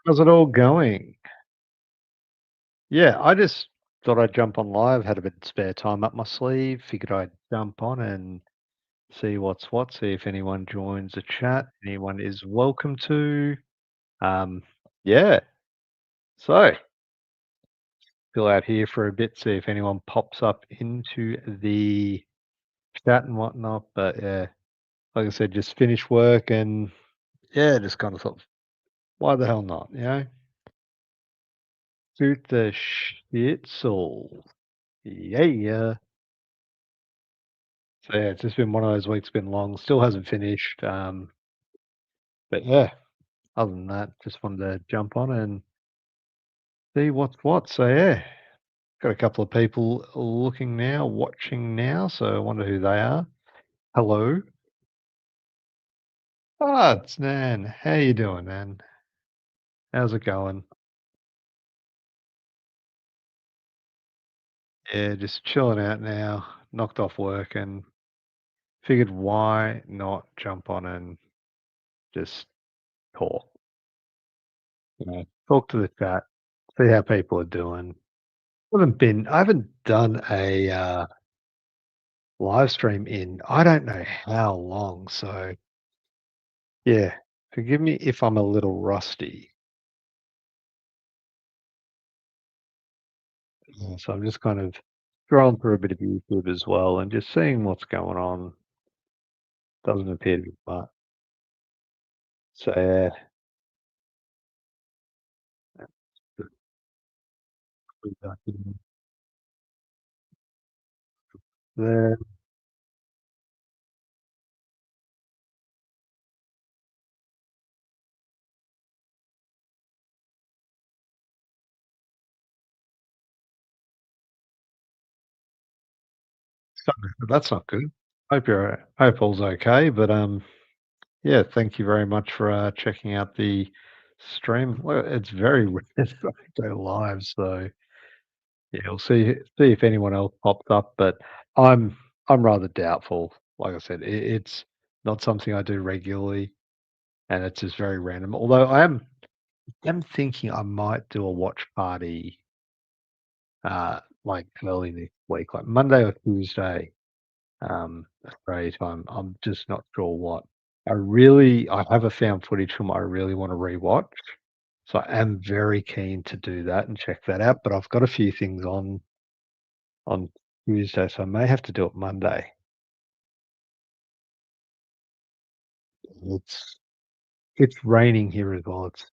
How's it all going? Yeah, I just thought I'd jump on live, had a bit of spare time up my sleeve, figured I'd jump on and see what's what, see if anyone joins the chat. Anyone is welcome to. Um, yeah, so fill out here for a bit, see if anyone pops up into the chat and whatnot. But yeah, like I said, just finished work and yeah, just kind of thought, why the hell not, you know? Shoot the shit soul. Yeah. So yeah, it's just been one of those weeks, been long, still hasn't finished. But yeah, other than that, just wanted to jump on and see what's what. So yeah, got a couple of people looking now, watching now. So I wonder who they are. Hello. Ah, it's Nan. How you doing, Nan? How's it going? Yeah, just chilling out now. Knocked off work and figured why not jump on and just talk. Talk to the chat, see how people are doing. I haven't done a live stream in I don't know how long. So yeah, forgive me if I'm a little rusty. So I'm just kind of scrolling through a bit of YouTube as well and just seeing what's going on. Doesn't appear to be much. So yeah, there. That's not good. Hope all's okay. But yeah, thank you very much for checking out the stream. Well, it's very rare that I go live, so yeah, we'll see if anyone else pops up, but I'm I'm rather doubtful. Like I said, it's not something I do regularly, and it's just very random. Although I am thinking I might do a watch party, like early next week, like Monday or Tuesday, Australia time. I'm just not sure what. I have a found footage film I really want to rewatch, so I am very keen to do that and check that out. But I've got a few things on Tuesday, so I may have to do it Monday. It's it's raining here as well. It's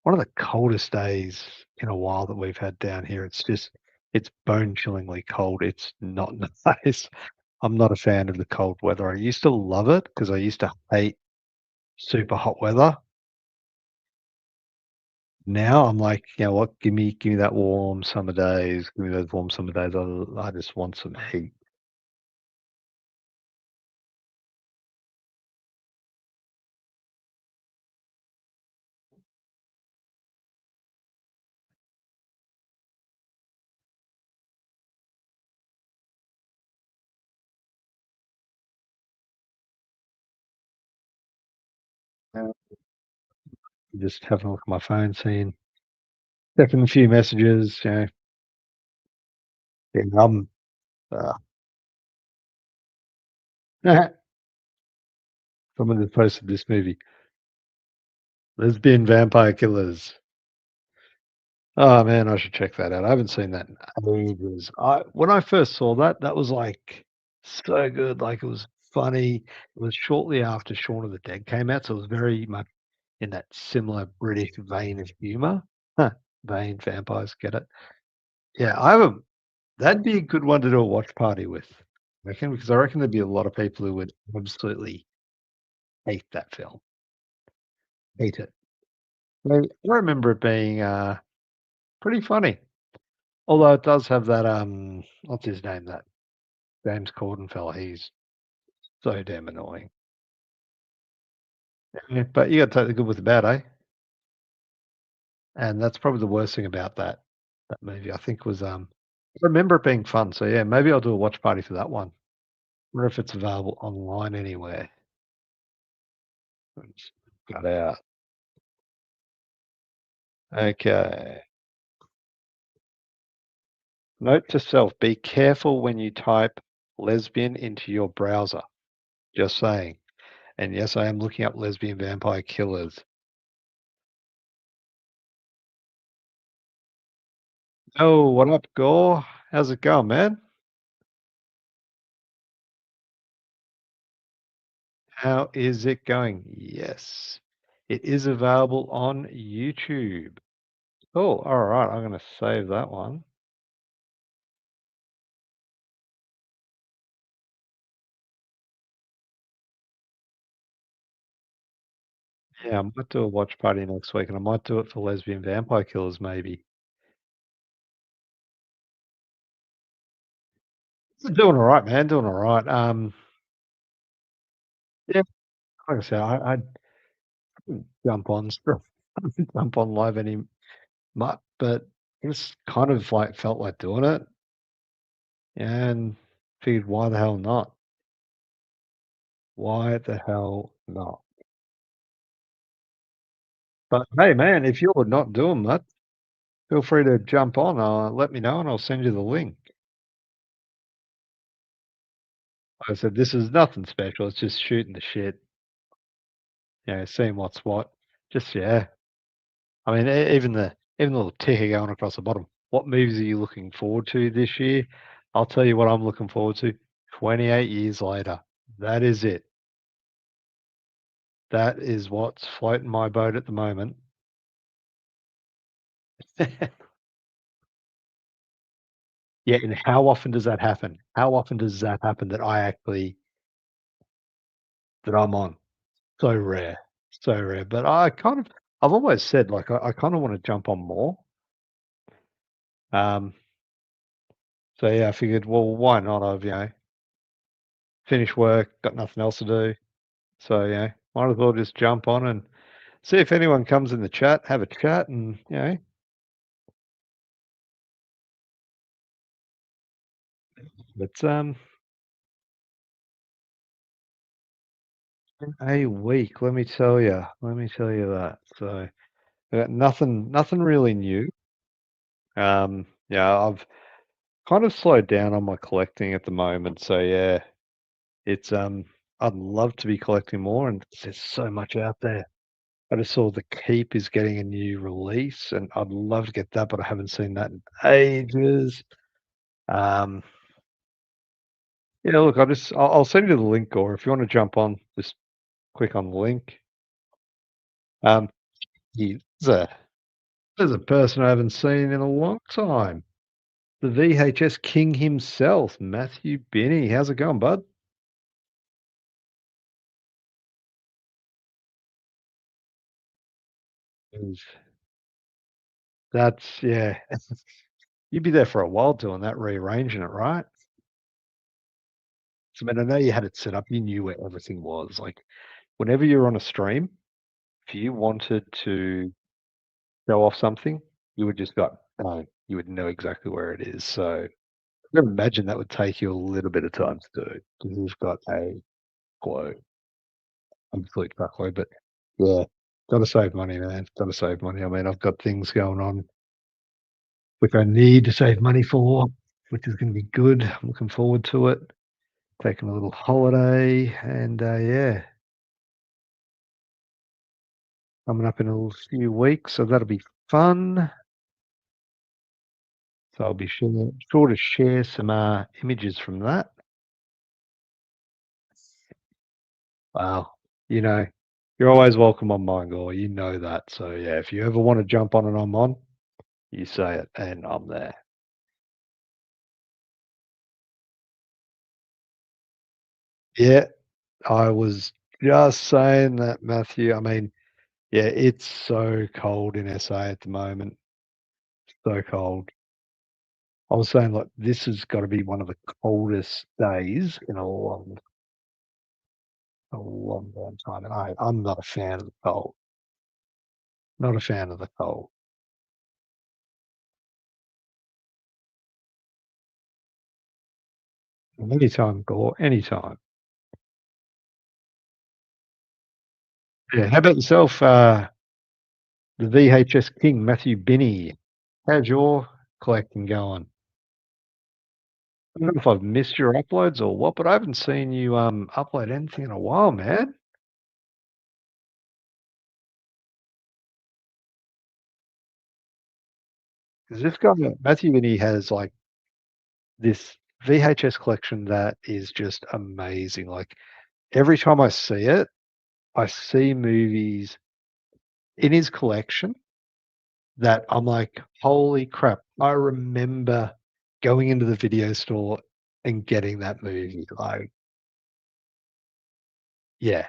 one of the coldest days in a while that we've had down here. It's bone chillingly cold. It's not nice. I'm not a fan of the cold weather. I used to love it because I used to hate super hot weather. Now I'm like, you know what? Give me that warm summer days. Give me those warm summer days. I just want some heat. Uh, just having a look at my phone, checking a few messages. Yeah, uh, someone just posted this movie, Lesbian Vampire Killers. Oh man, I should check that out. I haven't seen that in ages. When I first saw that, that was like so good. Like it was funny. It was shortly after Shaun of the Dead came out, so it was very much in that similar British vein of humor. Huh, vein, vampires, get it? Yeah, I haven't. That'd be a good one to do a watch party with. Because I reckon there'd be a lot of people who would absolutely hate that film. Hate it. I remember it being pretty funny. Although it does have that what's his name? That James Corden fella. He's so damn annoying. Yeah, but you got to take the good with the bad, eh? And that's probably the worst thing about that movie. I think was I remember it being fun. So yeah, maybe I'll do a watch party for that one. Wonder if it's available online anywhere. Let's cut out. Okay. Note to self, be careful when you type lesbian into your browser. Just saying. And yes, I am looking up lesbian vampire killers. Oh, what up, Gore? How's it going, man? How is it going? Yes, it is available on YouTube. Oh, all right. I'm going to save that one. Yeah, I might do a watch party next week, and I might do it for lesbian vampire killers, maybe. Doing all right, man. Doing all right. Yeah, like I said, I didn't jump on stuff, jump on live any much, but I just kind of like felt like doing it, and figured, why the hell not? Why the hell not? But hey, man, if you're not doing that, feel free to jump on. Let me know, and I'll send you the link. Like I said, this is nothing special. It's just shooting the shit, seeing what's what. Just yeah. I mean, even the little ticker going across the bottom. What movies are you looking forward to this year? I'll tell you what I'm looking forward to. 28 years later. That is it. That is what's floating my boat at the moment. Yeah, and how often does that happen? How often does that happen that that I'm on? So rare, so rare. But I've always said, like, I kind of want to jump on more. Um, so yeah, I figured, well, why not? I've finished work, got nothing else to do, so might as well just jump on and see if anyone comes in the chat, have a chat, and it's been a week. Let me tell you that. So I got nothing really new. Yeah, I've kind of slowed down on my collecting at the moment. So yeah, it's I'd love to be collecting more, and there's so much out there. I just saw The Keep is getting a new release, and I'd love to get that, but I haven't seen that in ages. Um, look, I'll send you the link, or if you want to jump on, just click on the link. Um, he's a there's a person I haven't seen in a long time. The VHS king himself, Matthew Binney. How's it going, bud? Is That's yeah. You'd be there for a while doing that, rearranging it, right? So, I mean, I know you had it set up, you knew where everything was. Like, whenever you're on a stream, if you wanted to show off something, you would just go, oh, you would know exactly where it is. So, I can imagine that would take you a little bit of time to do because you've got a glow, complete truckload. But yeah, got to save money, man. Got to save money. I mean, I've got things going on which I need to save money for, which is going to be good. I'm looking forward to it. Taking a little holiday, and yeah, coming up in a little few weeks, so that'll be fun. So I'll be sure to share some images from that. Wow, you know, you're always welcome on mine, Gore. You know that. So yeah, if you ever want to jump on and I'm on, you say it, and I'm there. Yeah, I was just saying that, Matthew. I mean, yeah, it's so cold in SA at the moment. So cold. I was saying, like, this has got to be one of the coldest days in a long, long time. And I'm not a fan of the cold. Not a fan of the cold. Anytime, Gore, anytime. Yeah. How about yourself? the VHS king, Matthew Binney. How's your collecting going? I don't know if I've missed your uploads or what, but I haven't seen you upload anything in a while, man. 'Cause this guy, Matthew Binney, has like this VHS collection that is just amazing. Like every time I see it, I see movies in his collection that I'm like, holy crap, I remember going into the video store and getting that movie. Like, yeah.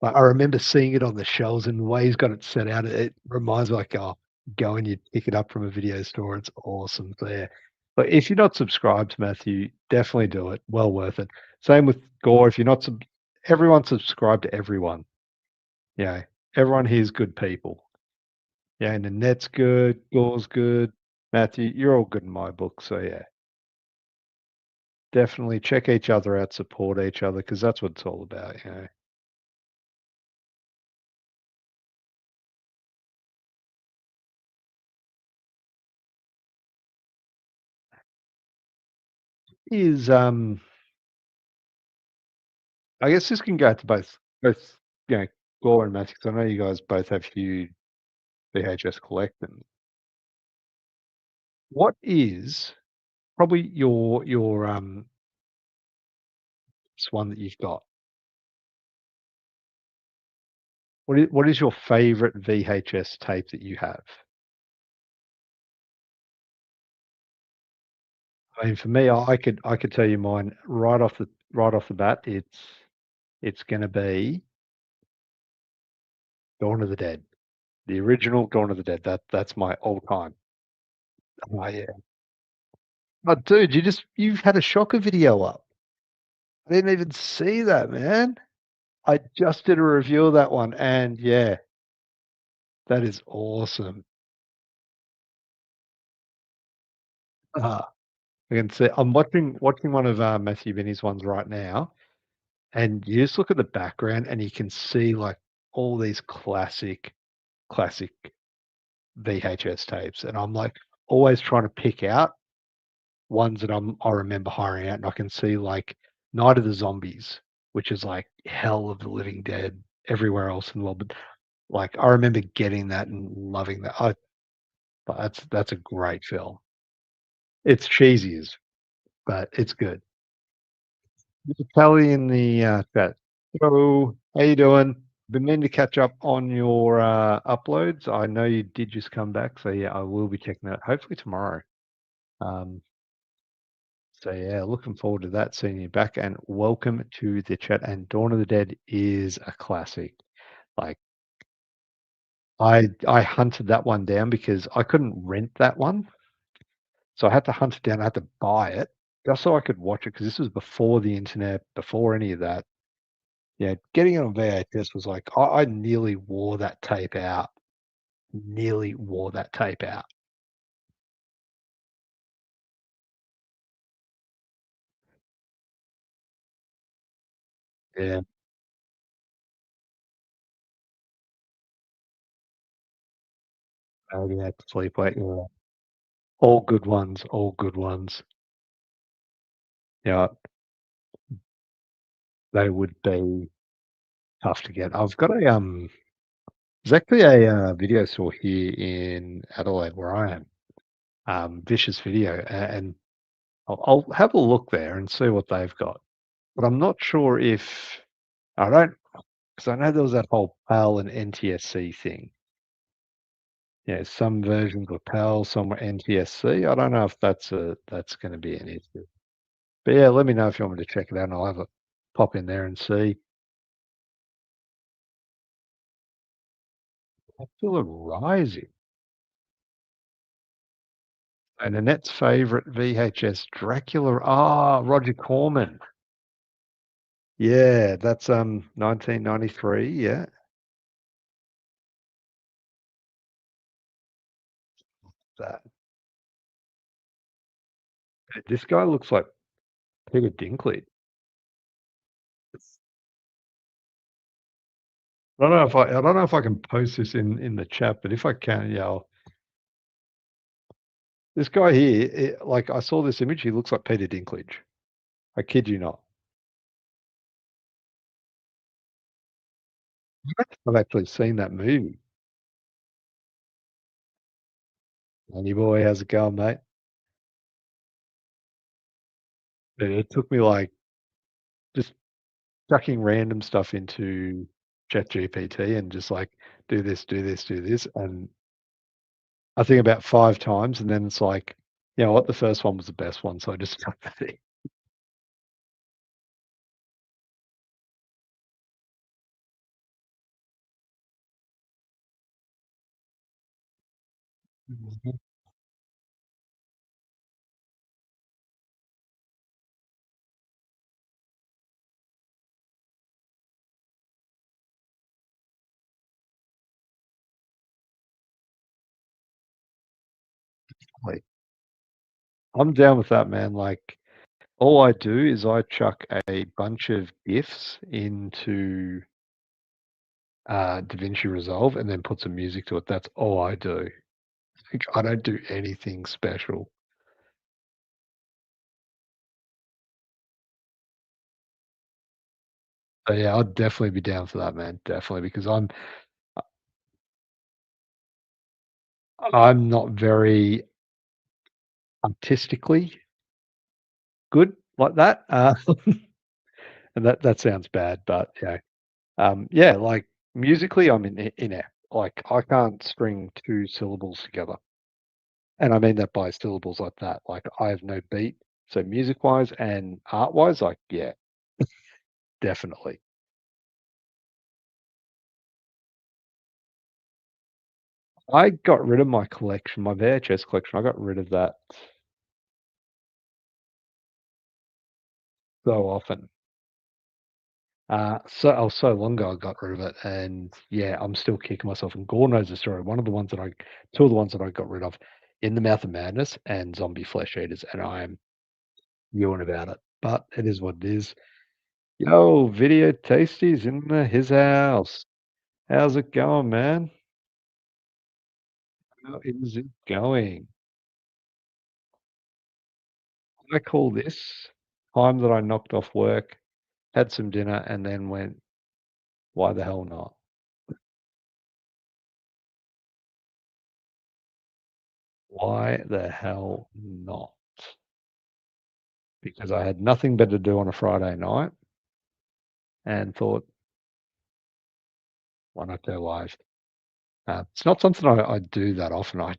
Like, I remember seeing it on the shelves and the way he's got it set out, it reminds me like, oh, go and you pick it up from a video store. It's awesome there. But if you're not subscribed to Matthew, definitely do it. Well worth it. Same with Gore. If you're not everyone subscribed to everyone. Yeah. Everyone here's good people. Yeah, and Annette's good, Gore's good. Matthew, you're all good in my book. So yeah, definitely check each other out, support each other, because that's what it's all about, you know. Is I guess this can go to both, you know, Gore and Matthew, 'cause I know you guys both have huge VHS collecting. What is probably your this one that you've got? What is your favorite VHS tape that you have? I mean, for me, I could tell you mine right off the bat. It's gonna be Dawn of the Dead, the original Dawn of the Dead. That's my all time. Oh yeah. Oh, dude, you've had a shocker video up. I didn't even see that, man. I just did a review of that one, and yeah, that is awesome. Uh, I can see I'm watching one of Matthew Binney's ones right now, and you just look at the background, and you can see like all these classic VHS tapes, and I'm like always trying to pick out ones that I remember hiring out, and I can see like Night of the Zombies, which is like Hell of the Living Dead everywhere else in the world, but like I remember getting that and loving that. But that's a great film. It's cheesy as but it's good. Kelly in the, chat. Hello, how you doing? Been meaning to catch up on your, uploads. I know you did just come back, so yeah, I will be checking that hopefully tomorrow. Um, so yeah, looking forward to that, seeing you back, and welcome to the chat, and Dawn of the Dead is a classic. Like, I hunted that one down because I couldn't rent that one, so I had to hunt it down, I had to buy it just so I could watch it because this was before the internet, before any of that. Yeah, getting it on VHS was like I nearly wore that tape out. Nearly wore that tape out. Yeah. Oh, yeah, sleep late, yeah. All good ones, all good ones. Yeah, they would be tough to get. I've got there's actually a, video store here in Adelaide where I am, Vicious Video, and I'll have a look there and see what they've got. But I'm not sure if I don't, because I know there was that whole PAL and NTSC thing. Yeah, some versions were PAL, some were NTSC. I don't know if that's gonna be an issue. But yeah, let me know if you want me to check it out, and I'll have a pop in there and see. I feel it rising. And Annette's favorite VHS, Dracula. Ah, Roger Corman. Yeah, that's 1993. Yeah, that. This guy looks like Peter Dinklage. I don't know if I can post this in the chat, but if I can, yeah, this guy here, like, I saw this image, he looks like Peter Dinklage. I kid you not. I've actually seen that movie. Honey boy, how's it going, mate? It took me, like, just chucking random stuff into ChatGPT and just like, "Do this, do this, do this," and I think about 5 times, and then it's like, "You know what? The first one was the best one," so I just stuck that in. Mhm. Like, I'm down with that, man, like, all I do is I chuck a bunch of GIFs into, DaVinci Resolve and then put some music to it. That's all I do. Like, I don't do anything special. So, yeah, I'd definitely be down for that, man, definitely, because I'm not very artistically good like that, and that sounds bad, but, yeah, like, musically, I'm inept. Like, I can't string 2 syllables together, and I mean that by syllables like that. Like, I have no beat, so music-wise and art-wise, like, yeah, definitely. I got rid of my collection, my VHS collection, I got rid of that so often. So long ago I got rid of it, and yeah, I'm still kicking myself. And Gore knows the story. Two of the ones that I got rid of, In the Mouth of Madness and Zombie Flesh Eaters, and I am yawning about it. But it is what it is. Yo, Video Tasties in his house. How's it going, man? How is it going? I call this time that I knocked off work, had some dinner, and then went, why the hell not? Why the hell not? Because I had nothing better to do on a Friday night and thought, why not go live? It's not something I do that often. I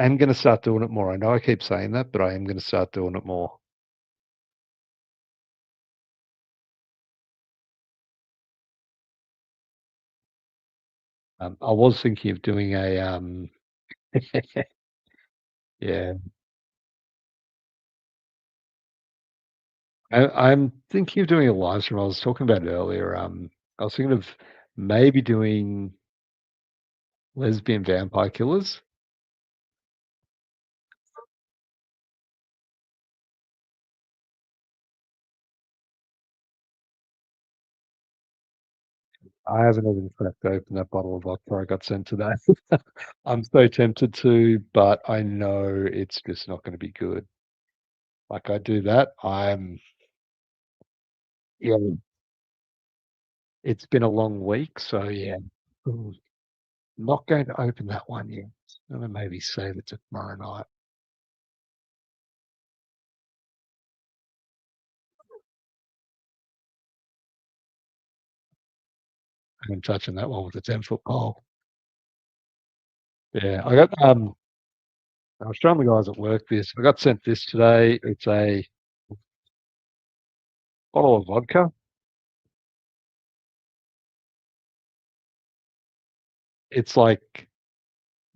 am going to start doing it more. I know I keep saying that, but I am going to start doing it more. I was thinking of doing a, yeah, I'm thinking of doing a live stream. I was talking about it earlier. I was thinking of maybe doing lesbian vampire killers. I haven't even cracked open that bottle of vodka I got sent today. I'm so tempted to, but I know it's just not gonna be good. Like, I do that, yeah, it's been a long week, so yeah. Ooh, not going to open that one yet. I'm gonna maybe save it to tomorrow night. I'm touching that one with a 10-foot pole. Yeah, I was showing the guys at work this. I got sent this today. It's a bottle of vodka. It's like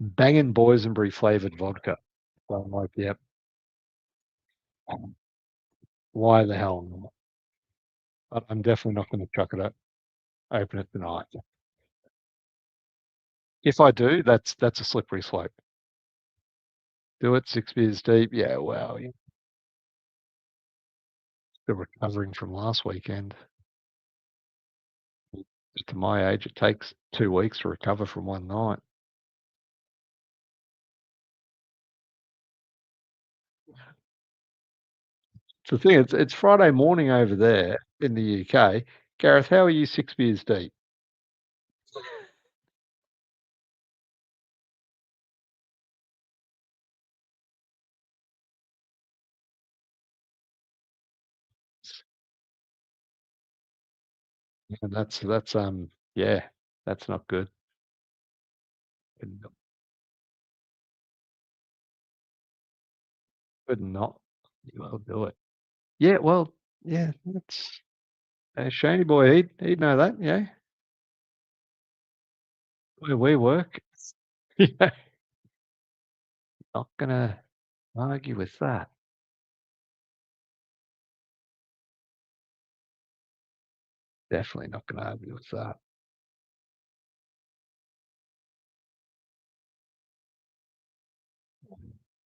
banging boysenberry flavored vodka. So I'm like, "Yep, why the hell not?" But I'm definitely not gonna chuck it o open it tonight. If I do, that's a slippery slope. Do it 6 beers deep, yeah, well, yeah, still recovering from last weekend. To my age, it takes 2 weeks to recover from one night. It's the thing, it's Friday morning over there in the UK. Gareth, how are you 6 beers deep? And yeah, that's not good. Could not well do it. Yeah, well, yeah, that's Shaney boy, he'd know that, yeah, where we work. Yeah, not gonna argue with that. Definitely not gonna argue with that.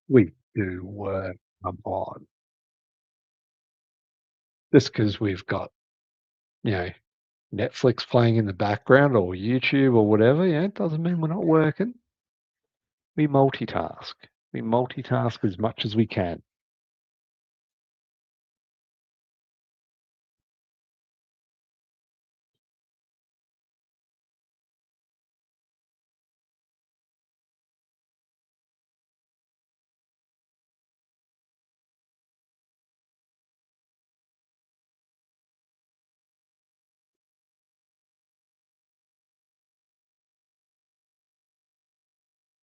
We do work, come on. Just because 'cause we've got, you know, Netflix playing in the background or YouTube or whatever, yeah, it doesn't mean we're not working. We multitask. We multitask as much as we can.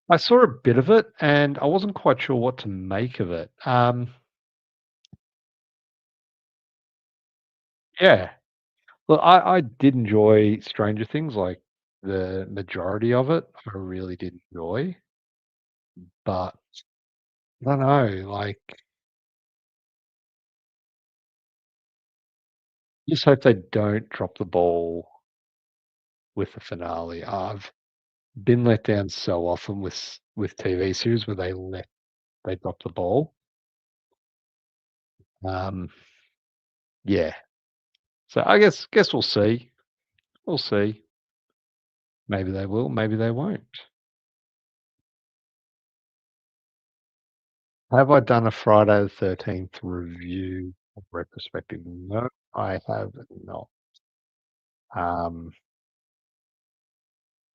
I saw a bit of it, and I wasn't quite sure what to make of it. Yeah. Well, I did enjoy Stranger Things, like, the majority of it, I really did enjoy, but I don't know, like, just hope they don't drop the ball with the finale. I've been let down so often with TV series where they drop the ball. Um, yeah. So I guess we'll see. We'll see. Maybe they will, maybe they won't. Have I done a Friday the 13th review or retrospective? No, I have not. Um,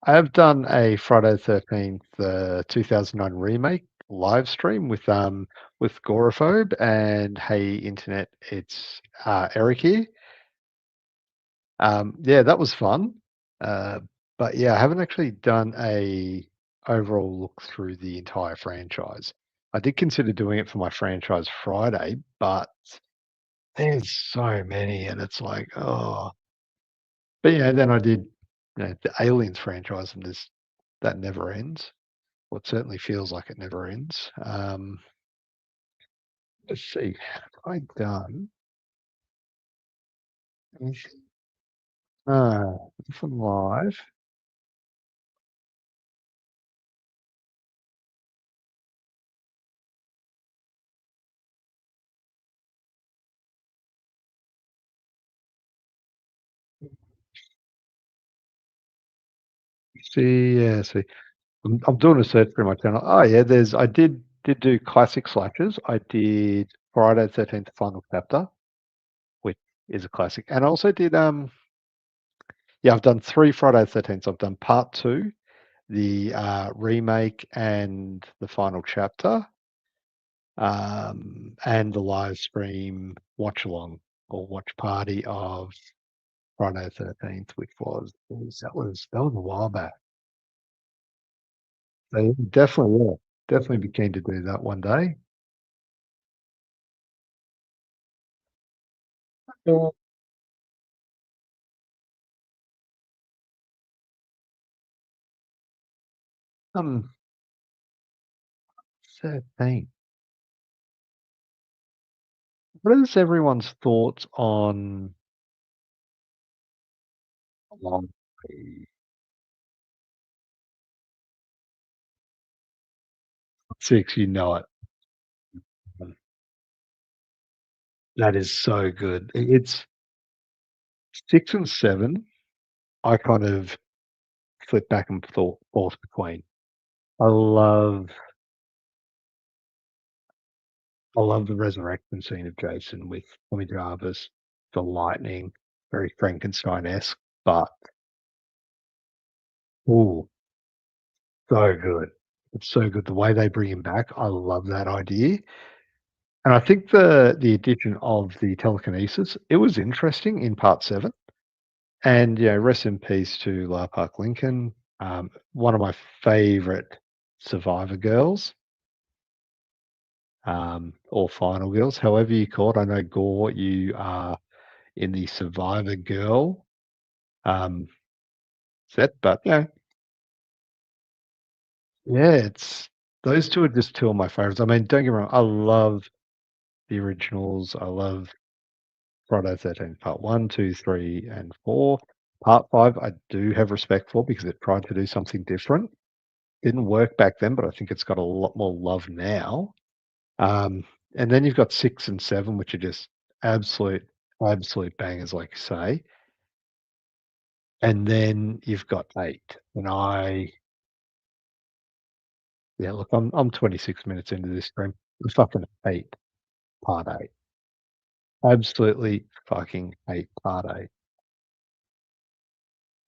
I have done a Friday the 13th, 2009 remake live stream with Goraphobe and Hey Internet, it's Eric here. Yeah, that was fun. Uh, but yeah, I haven't actually done a overall look through the entire franchise. I did consider doing it for my franchise Friday, but there's so many, and it's like, oh. But yeah, then I did, the Aliens franchise, and that never ends. Well, it certainly feels like it never ends. Let's see, have I done anything? Nothing live. See, I'm doing a search through my channel. Oh yeah, I did do classic slashes. I did Friday the 13th Final Chapter, which is a classic, and I also did yeah, I've done 3 Friday the 13th. I've done part 2, the remake, and the final chapter, and the live stream watch along or watch party of Friday the 13th, which was a while back. So definitely, yeah, definitely be keen to do that one day. Yeah. Um, 13. What is everyone's thoughts on the 6? You know it. Mm, that is so good. It's 6 and 7. I kind of flip back and forth between. I love I love the resurrection scene of Jason with Tommy Jarvis, the lightning, very Frankenstein-esque, but ooh, so good. It's so good. The way they bring him back, I love that idea. And I think the addition of the telekinesis, it was interesting in part 7. And, yeah, rest in peace to La Park Lincoln, one of my favorite Survivor girls, or Final girls, however you call it. I know, Gore, you are in the Survivor girl, um, set, but, yeah, it's those 2 are just 2 of my favorites. I mean, don't get me wrong, I love the originals. I love Friday the 13th Part 1, 2, 3, and 4. Part 5, I do have respect for because it tried to do something different. Didn't work back then, but I think it's got a lot more love now. Um, and then you've got 6 and 7, which are just absolute, absolute bangers, like you say. And then you've got 8. And yeah, look, I'm 26 minutes into this stream. I fucking hate Part 8. Absolutely fucking hate Part 8.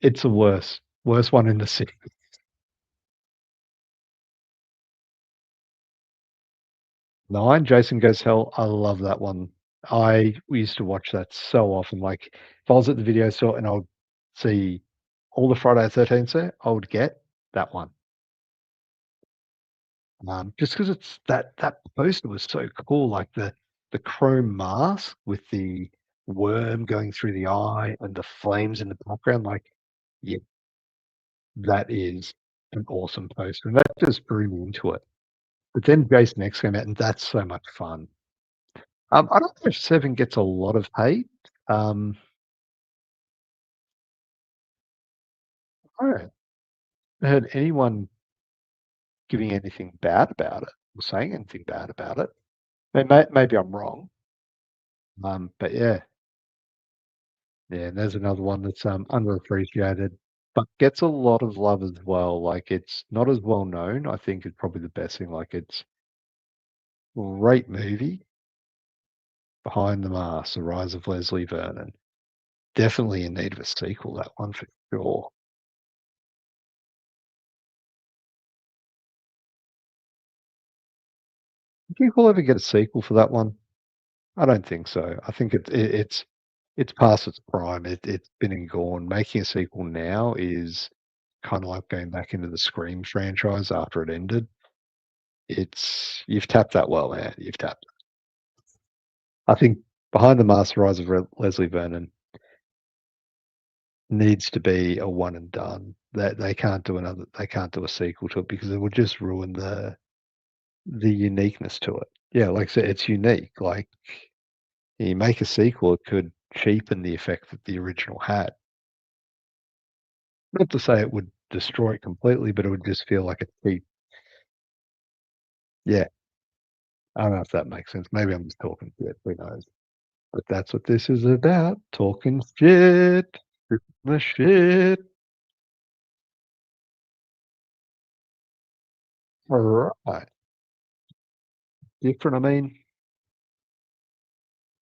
It's the worst one in the series. 9, Jason Goes to Hell, I love that one. We used to watch that so often, like, if I was at the video store and I would see all the Friday the 13th there, I would get that one. Just 'cause it's that poster was so cool, like the chrome mask with the worm going through the eye and the flames in the background, like, yeah, that is an awesome poster, and that just drew me into it. But then Jason X came out, and that's so much fun. I don't know if 7 gets a lot of hate. Um, I haven't heard anyone giving anything bad about it or saying anything bad about it. Maybe I'm wrong. But yeah, yeah, and there's another one that's, underappreciated, but gets a lot of love as well. Like, it's not as well known, I think is probably the best thing. Like, it's great movie, Behind the Mask: The Rise of Leslie Vernon. Definitely in need of a sequel, that one for sure. Do you think we'll ever get a sequel for that one? I don't think so. I think it's past its prime. It's been and gone. Making a sequel now is kinda like going back into the Scream franchise after it ended. It's you've tapped that well, man. You've tapped it. I think Behind the Mask: Rise of Leslie Vernon needs to be a one and done. They can't do a sequel to it because it would just ruin the uniqueness to it. Yeah, like I said, it's unique. Like, you make a sequel, it could cheapen the effect that the original had. Not to say it would destroy it completely, but it would just feel like a cheap. Yeah, I don't know if that makes sense. Maybe I'm just talking shit, who knows? But that's what this is about, talking shit, the shit. Alright, different, I mean,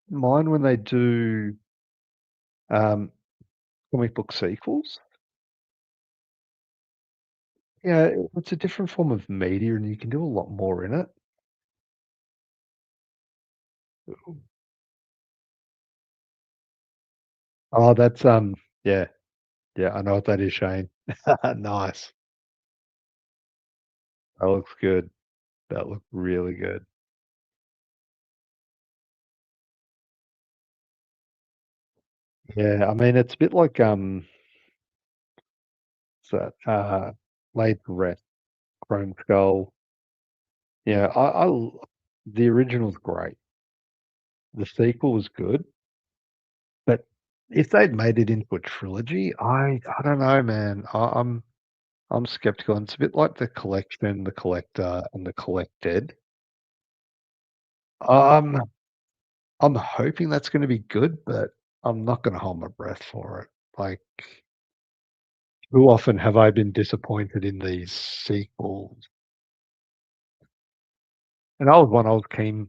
mine when they do, um, comic book sequels, yeah, it's a different form of media and you can do a lot more in it. Oh, that's, yeah, yeah, I know what that is, Shane. Nice. That looks good. That looked really good. Yeah, I mean, it's a bit like, what's that, Laid to Rest, Chrome Skull. Yeah, the original's great. The sequel was good, but if they'd made it into a trilogy, I don't know, man. I'm skeptical, and it's a bit like The Collection, The Collector, and The Collected. Um, I'm hoping that's gonna be good, but I'm not gonna hold my breath for it. Like, Too often have I been disappointed in these sequels, and I was keen.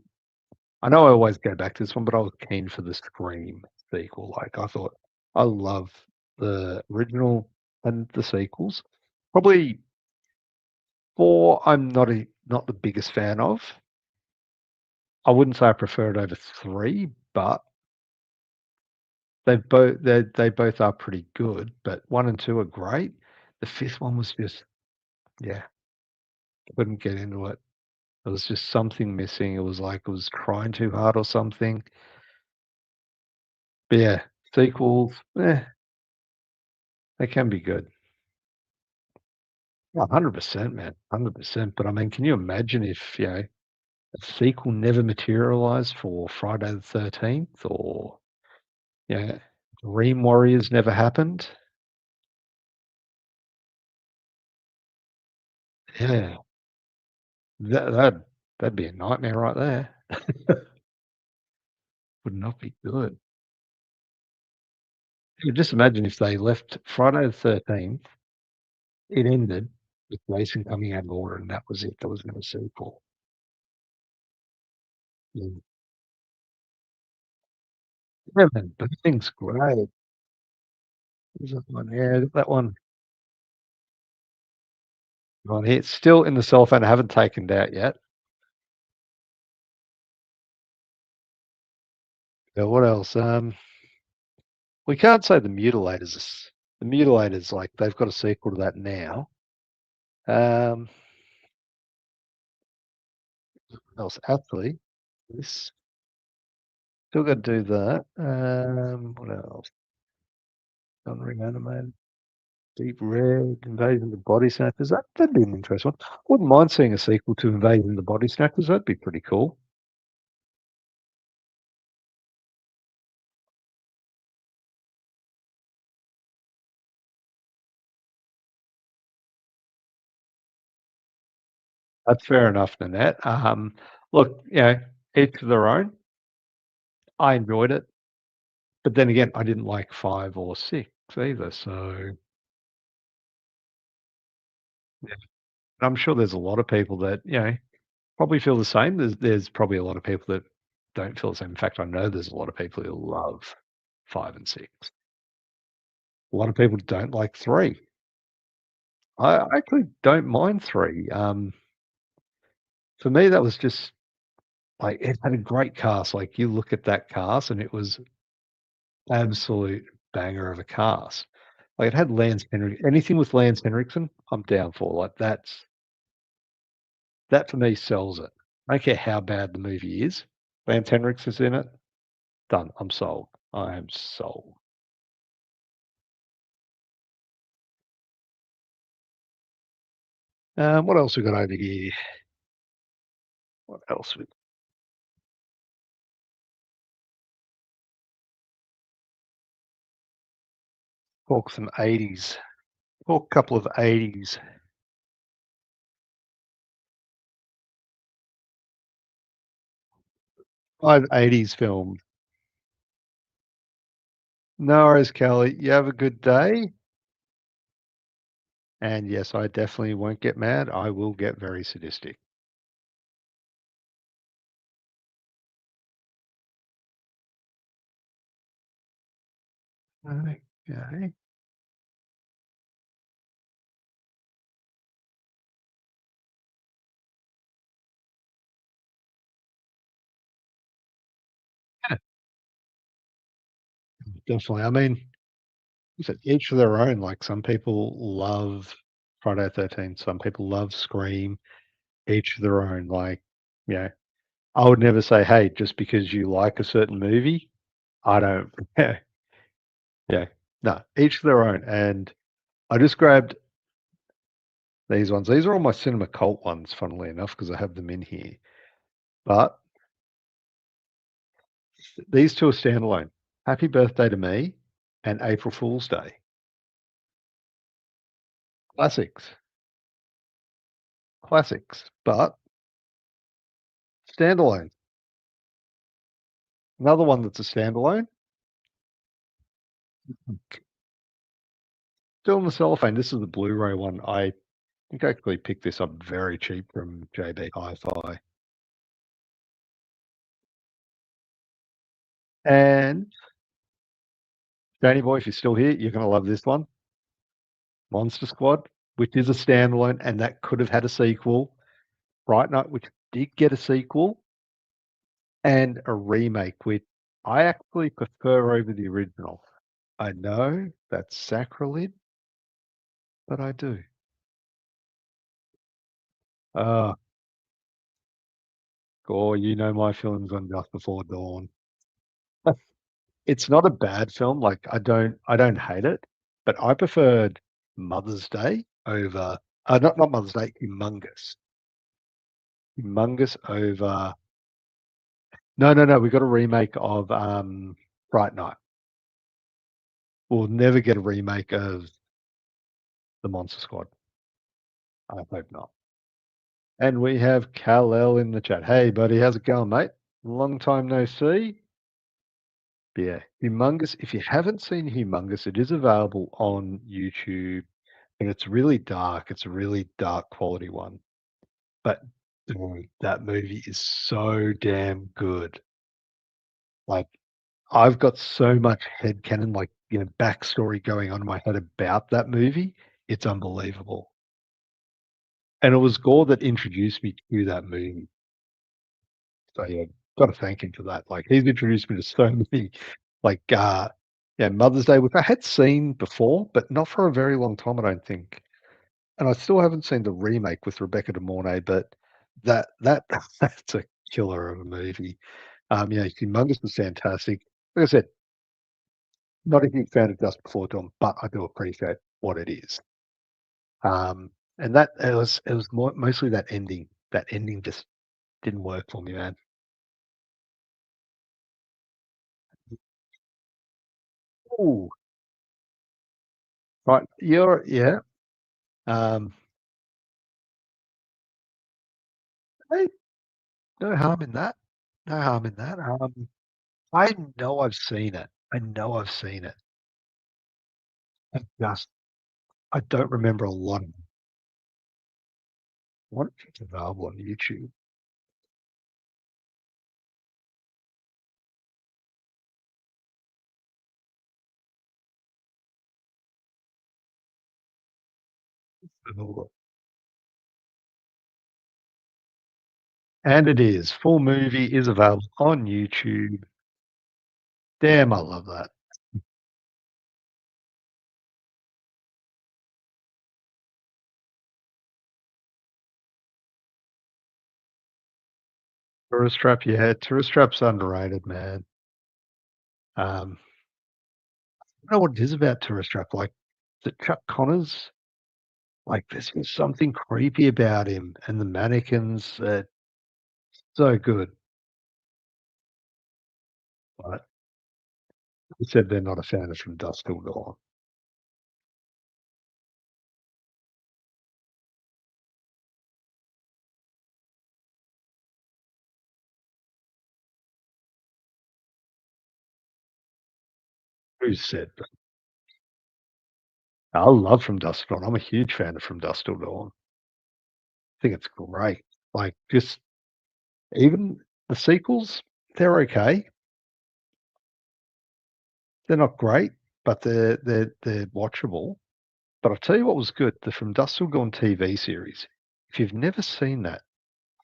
I know I always go back to this one, but I was keen for the Scream sequel. Like, I thought I love the original and the sequels. Probably 4, I'm not the biggest fan of. I wouldn't say I prefer it over 3, but they both are pretty good, but 1 and 2 are great. The 5th one was just yeah, couldn't get into it. There was just something missing. It was like it was trying too hard or something. But yeah, sequels, they can be good. 100%, man, 100%. But I mean, can you imagine if, a sequel never materialized for Friday the 13th or, Dream Warriors never happened? Yeah, that that'd that'd be a nightmare right there. Would not be good. Yeah, just imagine if they left Friday the 13th, it ended with Jason coming out of order, and that was it. There was no sequel. Yeah. Yeah, man, that thing's great. There's that one, yeah, that one here. It's still in the cellophane. I haven't taken it out yet. Yeah, what else? We can't say the Mutilators, like, they've got a sequel to that now. Um, what else? Actually, this still got to do that. What else? Unreanimated, Deep Red, Invasion of the Body Snatchers. That'd be an interesting one. Wouldn't mind seeing a sequel to Invasion of the Body Snatchers. That'd be pretty cool. That's fair enough, Nanette. Look, each to their own. I enjoyed it, but then again, I didn't like 5 or 6 either. So, yeah. And I'm sure there's a lot of people that, probably feel the same. There's probably a lot of people that don't feel the same. In fact, I know there's a lot of people who love 5 and 6. A lot of people don't like 3. I actually don't mind 3. For me, that was just like it had a great cast. Like, you look at that cast, and it was absolute banger of a cast. Like, it had Lance Henrik anything with Lance Henriksen, I'm down for. Like, that for me sells it. I don't care how bad the movie is. Lance Henriksen's in it, done. I'm sold. I am sold. What else we got over here? What else we talk some 80s. Talk a couple of 80s. 5 80s films. No worries, Kelly. You have a good day. And yes, I definitely won't get mad. I will get very sadistic. Okay. Yeah, definitely. I mean, like I said, each of their own. Like, some people love Friday the 13th, some people love Scream, each of their own. Like, yeah, I would never say, hey, just because you like a certain movie, I don't. Yeah, yeah. No, each of their own. And I just grabbed these ones. These are all my cinema cult ones, funnily enough, because I have them in here. But these two are standalone. Happy Birthday to Me and April Fool's Day. Classics. Classics. But standalone. Another one that's a standalone, Still in the cellophane. This is the Blu-ray one. I think I actually picked this up very cheap from JB Hi-Fi. And Danny boy, if you're still here, you're gonna love this one, Monster Squad, which is a standalone, and that could have had a sequel. Fright Night, which did get a sequel, and a remake, which I actually prefer over the original. I know that's sacrilege, but I do. Uh, Gore, you know my feelings on Just Before Dawn. It's not a bad film, like, I don't hate it, but I preferred Mother's Day over not Mother's Day, Humongous. Humongous over no, no, no, we got a remake of, Fright Night. We'll never get a remake of The Monster Squad. I hope not. And we have Kal-El in the chat. Hey, buddy, how's it going, mate? Long time no see. Yeah, Humongous. If you haven't seen Humongous, it is available on YouTube, and it's really dark. It's a really dark quality one. But dude, that movie is so damn good. Like, I've got so much headcanon, like, backstory going on in my head about that movie. It's unbelievable. And it was Gore that introduced me to that movie. So yeah, gotta thank him for that. Like, he's introduced me to so many, like, yeah, Mother's Day, which I had seen before, but not for a very long time, I don't think. And I still haven't seen the remake with Rebecca De Mornay, but that that's a killer of a movie. Yeah, Humongous was fantastic. Like I said, not a huge fan of Just Before Dawn, but I do appreciate what it is. And that it was mostly that ending. That ending just didn't work for me, man. Ooh, right. Yeah. Um, hey, no harm in that. No harm in that. I know I've seen it. I know I've seen it. I just I don't remember a lot of it. I wonder if it's available on YouTube. Available. And it is. Full movie is available on YouTube. Damn, I love that. Tourist Trap, yeah, Tourist Trap's underrated, man. Um, I don't know what it is about Tourist Trap. Like, the Chuck Connors, like, there's just something creepy about him and the mannequins. So good. But he said they're not a fan of From Dusk Till Dawn. Who said that? I love From Dusk Till Dawn. I'm a huge fan of From Dusk Till Dawn. I think it's great. Like, just even the sequels, they're okay. They're not great, but they're watchable. But I'll tell you what was good, the From Dusk Till Dawn TV series. If you've never seen that,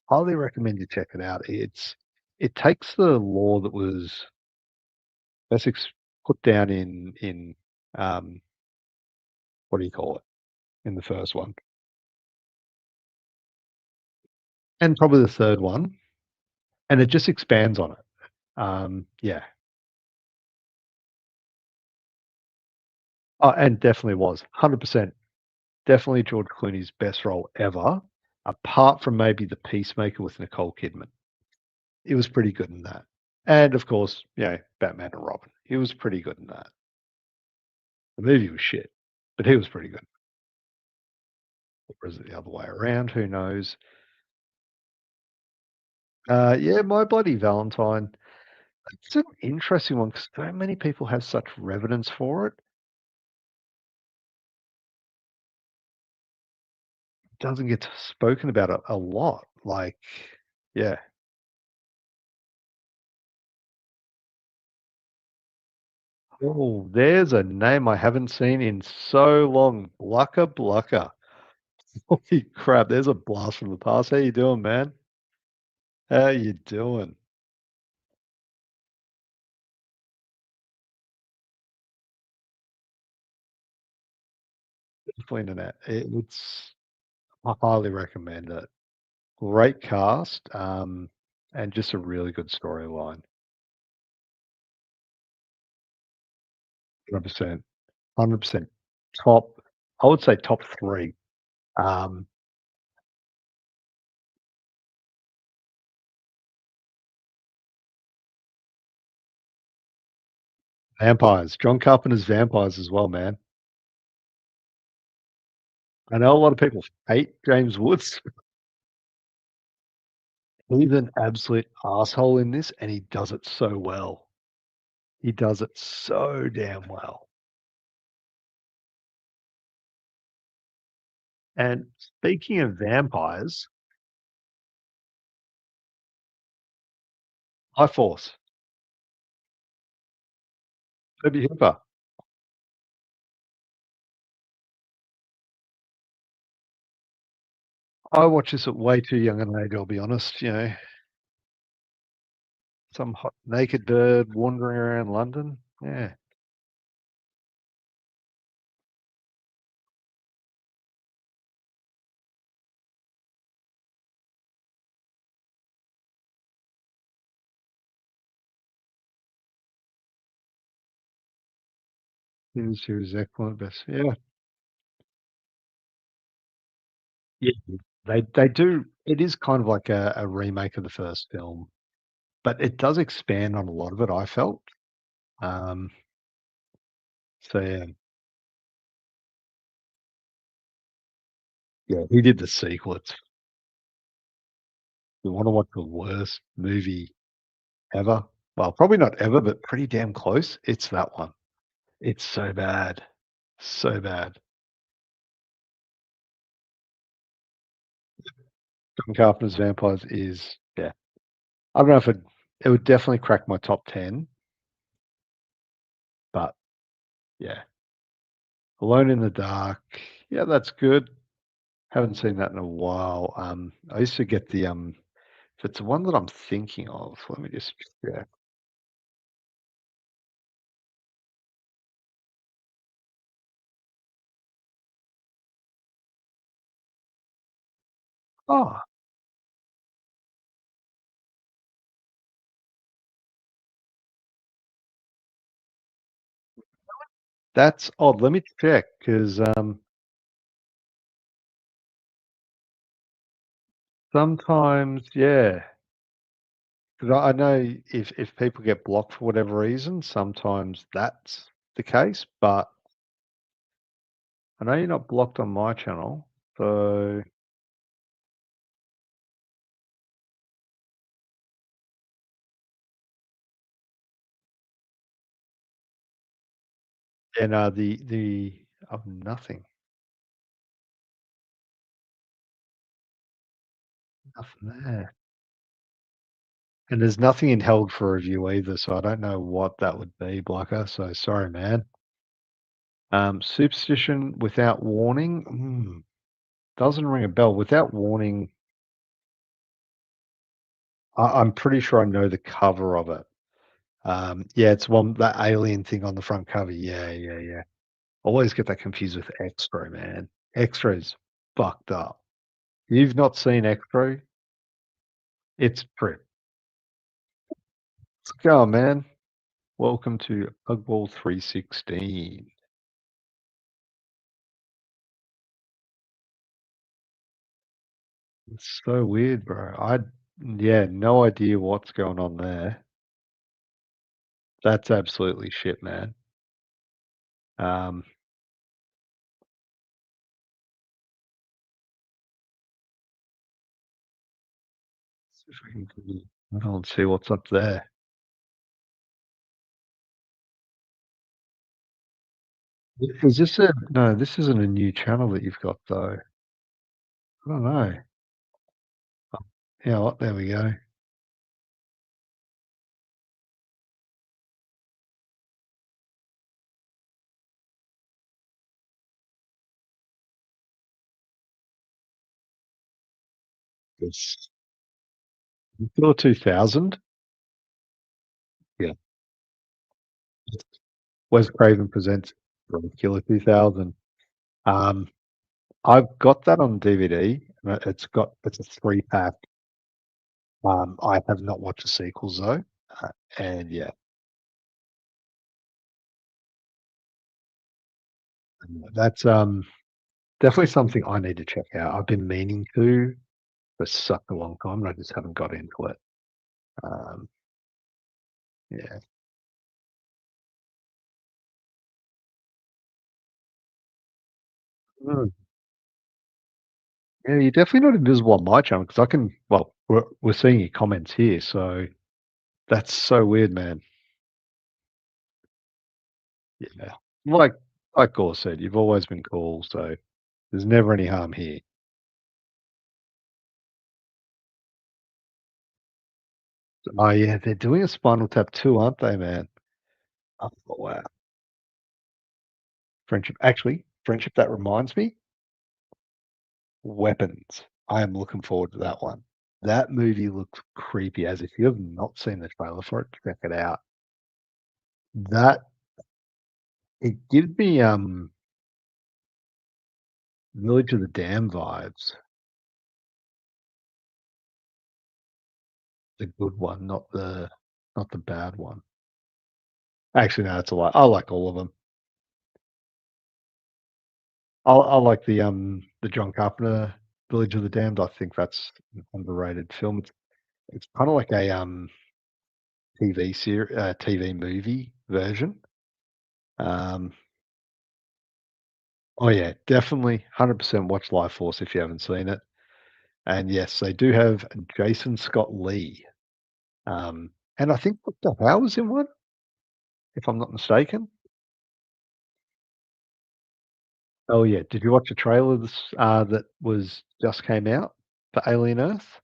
highly recommend you check it out. It takes the law that was Essex put down in what do you call it in the first one, and probably the third one, and it just expands on it. Yeah. Oh, and definitely was 100%. Definitely George Clooney's best role ever, apart from maybe The Peacemaker with Nicole Kidman. He was pretty good in that. And of course, Batman and Robin. He was pretty good in that. The movie was shit, but he was pretty good. Or is it the other way around? Who knows? Yeah, My Bloody Valentine. It's an interesting one because so many people have such reverence for it. doesn't get spoken about a lot. Like, yeah. Oh, there's a name I haven't seen in so long. Blucker Blucker. Holy crap, there's a blast from the past. How you doing, man? How you doing? Definitely internet. It's I highly recommend it. Great cast, and just a really good storyline. 100%. 100%. Top I would say top 3. Um, Vampires. John Carpenter's Vampires as well, man. I know a lot of people hate James Woods. He's an absolute asshole in this, and he does it so well. He does it so damn well. And speaking of vampires, High Force, Toby Hooper. I watched this at way too young an age, I'll be honest, some hot naked bird wandering around London. Yeah, he was excellent, but yeah. Yeah, they do it is kind of like a remake of the first film, but it does expand on a lot of it, I felt. Um, so yeah. Yeah, he did the sequel. You wanna watch the worst movie ever? Well, probably not ever, but pretty damn close. It's that one. It's so bad. So bad. John Carpenter's Vampires is yeah. I don't know if it would definitely crack my top 10, but yeah. Alone in the Dark, yeah, that's good. Haven't seen that in a while. I used to get if it's the one that I'm thinking of, let me just yeah. Oh, that's odd. Let me check 'cause, sometimes yeah. 'Cause I know if people get blocked for whatever reason, sometimes that's the case, but I know you're not blocked on my channel, so and, the nothing, nothing there. And there's nothing in held for review either, so I don't know what that would be, blocker, so sorry, man. Superstition without warning, doesn't ring a bell. Without warning, I'm pretty sure I know the cover of it. Yeah, it's one that alien thing on the front cover. Yeah, yeah, yeah. Always get that confused with X-Ray, man. X-Ray's fucked up. You've not seen X-Ray? It's pretty. Let's go, man. Welcome to Ugball 316. It's so weird, bro. Yeah, no idea what's going on there. That's absolutely shit, man. Um, see if I can see what's up there. Is this a no? This isn't a new channel that you've got though. I don't know. Yeah, what there we go. It's Killer 2000. Yeah. Wes Craven Presents Killer 2000. Um, I've got that on DVD, and it's a 3-pack. I have not watched the sequels though, and yeah, that's, definitely something I need to check out. I've been meaning to for such a long time, and I just haven't got into it. Um, yeah. Mm. Yeah, you're definitely not invisible on my channel because I can well, we're seeing your comments here, so that's so weird, man. Yeah. Like Gore said, you've always been cool, so there's never any harm here. Oh, yeah, they're doing a Spinal Tap too, aren't they, man? Oh, wow. Friendship, that reminds me, Weapons. I am looking forward to that one. That movie looks creepy as if you have not seen the trailer for it, check it out. That it gives me, Village of the Damned vibes. The good one, not the bad one. Actually, no, it's a lie. I like all of them. I like the John Carpenter Village of the Damned. I think that's an underrated film. It's kinda like a, TV movie version. Um, oh, yeah, definitely 100% watch Life Force if you haven't seen it. And yes, they do have Jason Scott Lee, and I think Dr. Howe in one, if I'm not mistaken. Oh, yeah. Did you watch the trailer that was just came out for Alien Earth?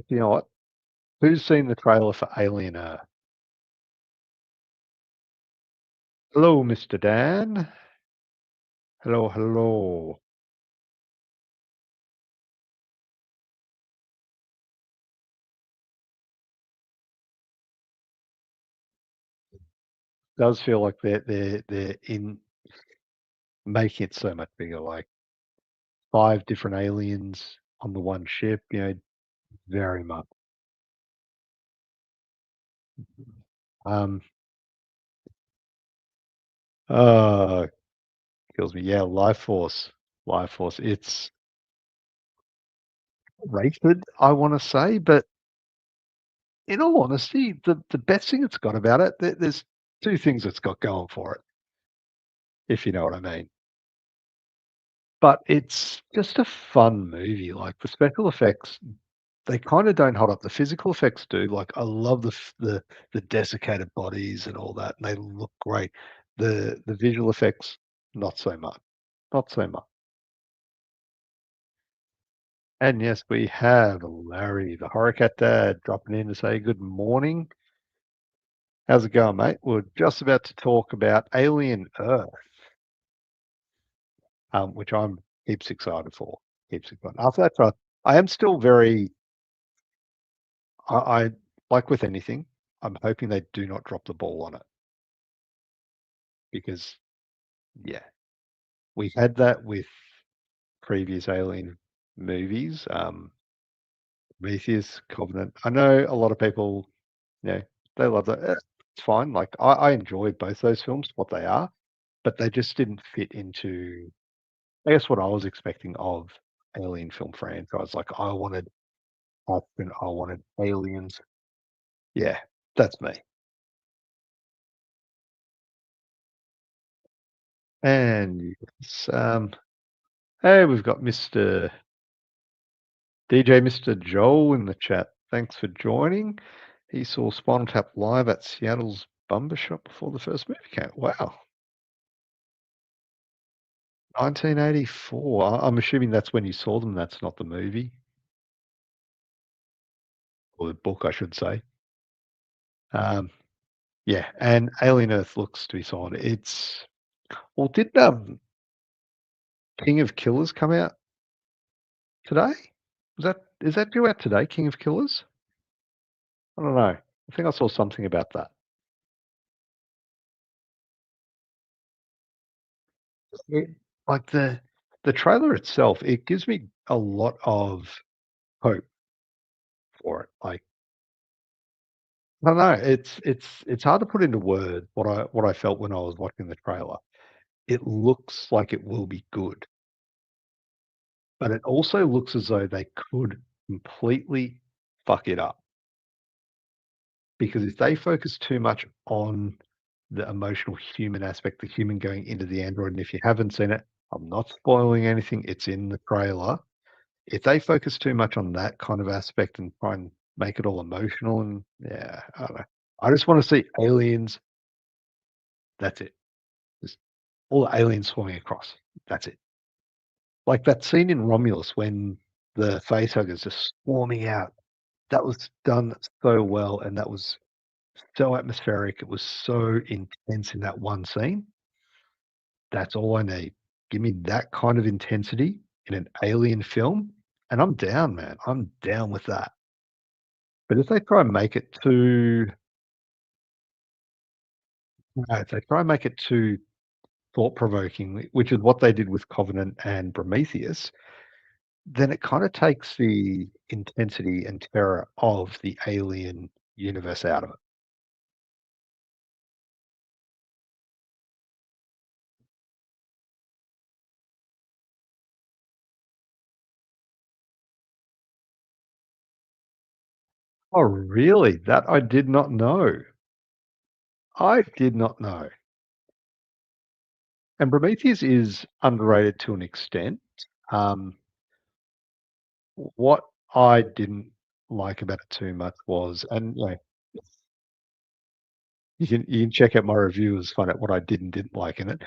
You know what? Who's seen the trailer for Alien Earth? Hello, Mr. Dan. Hello, hello. Does feel like they're in making it so much bigger, like 5 different aliens on the one ship, very much. Um, oh, kills me. Yeah, Life Force. Life Force. It's rated, I wanna say, but in all honesty, the best thing it's got about it, there's 2 things it's got going for it, if you know what I mean. But it's just a fun movie, like, the special effects, they kinda don't hold up. The physical effects do, like, I love the desiccated bodies and all that, and they look great. The visual effects, not so much, not so much. And yes, we have Larry, the Horror Cat Dad, dropping in to say good morning. How's it going, mate? We're just about to talk about Alien Earth, which I'm heaps excited for. Heaps excited. After that, I am still very. I like with anything. I'm hoping they do not drop the ball on it because, yeah, we had that with previous Alien movies. Prometheus, Covenant. I know a lot of people, you know, they love that. It's fine. Like I enjoy both those films, what they are, but they just didn't fit into, I guess, what I was expecting of Alien film franchise. Like I wanted action, I wanted aliens. Yeah, that's me. And yes, hey, we've got Mr. DJ, Mr. Joel in the chat. Thanks for joining. He saw Spinal Tap live at Seattle's Bumber Shop before the first movie came. Wow. 1984. I'm assuming that's when you saw them, that's not the movie, or the book, I should say. Um, yeah, and Alien Earth looks to be solid. It's well, did, King of Killers come out today? Is that due out today, King of Killers? I don't know. I think I saw something about that. It like, the trailer itself, it gives me a lot of hope for it. Like, I don't know, it's hard to put into words what I felt when I was watching the trailer. It looks like it will be good, but it also looks as though they could completely fuck it up, because if they focus too much on the emotional human aspect, the human going into the android, and if you haven't seen it, I'm not spoiling anything, it's in the trailer. If they focus too much on that kind of aspect and try and make it all emotional and yeah, I don't know. I just wanna see aliens, that's it. Just all the aliens swarming across, that's it. Like that scene in Romulus when the facehuggers just swarming out, that was done so well, and that was so atmospheric, it was so intense in that one scene. That's all I need. Give me that kind of intensity in an alien film, and I'm down, man. I'm down with that. But if they try and make it too if they try and make it too thought-provoking, which is what they did with Covenant and Prometheus, then it kinda takes the intensity and terror of the alien universe out of it. Oh, really? That I did not know. I did not know. And Prometheus is underrated to an extent. Um, what I didn't like about it too much was and, you can check out my reviews, find out what I did and didn't like in it.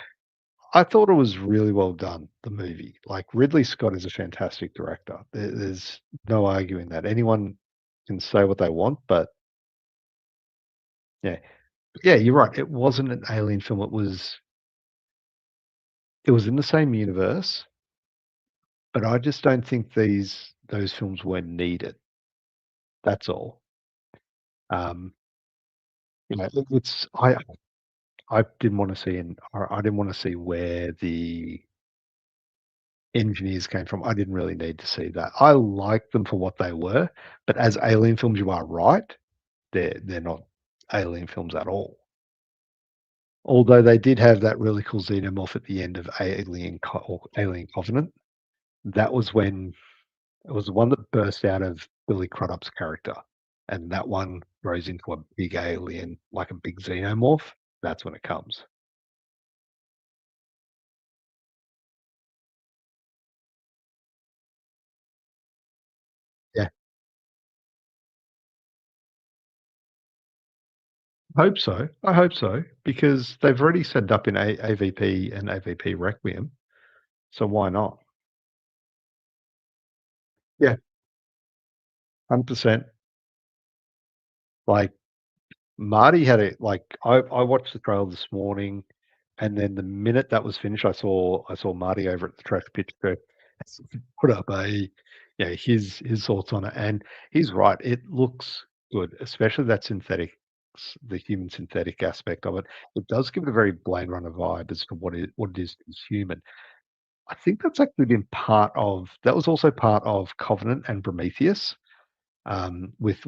I thought it was really well done, the movie. Like, Ridley Scott is a fantastic director. There's no arguing that. Anyone can say what they want, but yeah. Yeah, you're right. It wasn't an alien film. It was in the same universe, but I just don't think those films were needed. That's all. Um, it's I didn't wanna see I didn't wanna see where the engineers came from. I didn't really need to see that. I liked them for what they were, but as alien films, you are right. They're not alien films at all. Although they did have that really cool xenomorph at the end of Alien Covenant. That was when it was the one that burst out of Billy Crudup's character, and that one grows into a big alien, like a big xenomorph. That's when it comes. Yeah, I hope so, because they've already set it up in AVP and AVP Requiem, so why not? Yeah, 100%. Like, Marty had it like, I watched the trailer this morning, and then the minute that was finished, I saw Marty over at the Trash Picture put up his thoughts on it, and he's right, it looks good, especially that the human synthetic aspect of it. It does give it a very Blade Runner vibe as to what it is to be human. I think that's actually been that was also part of Covenant and Prometheus, with,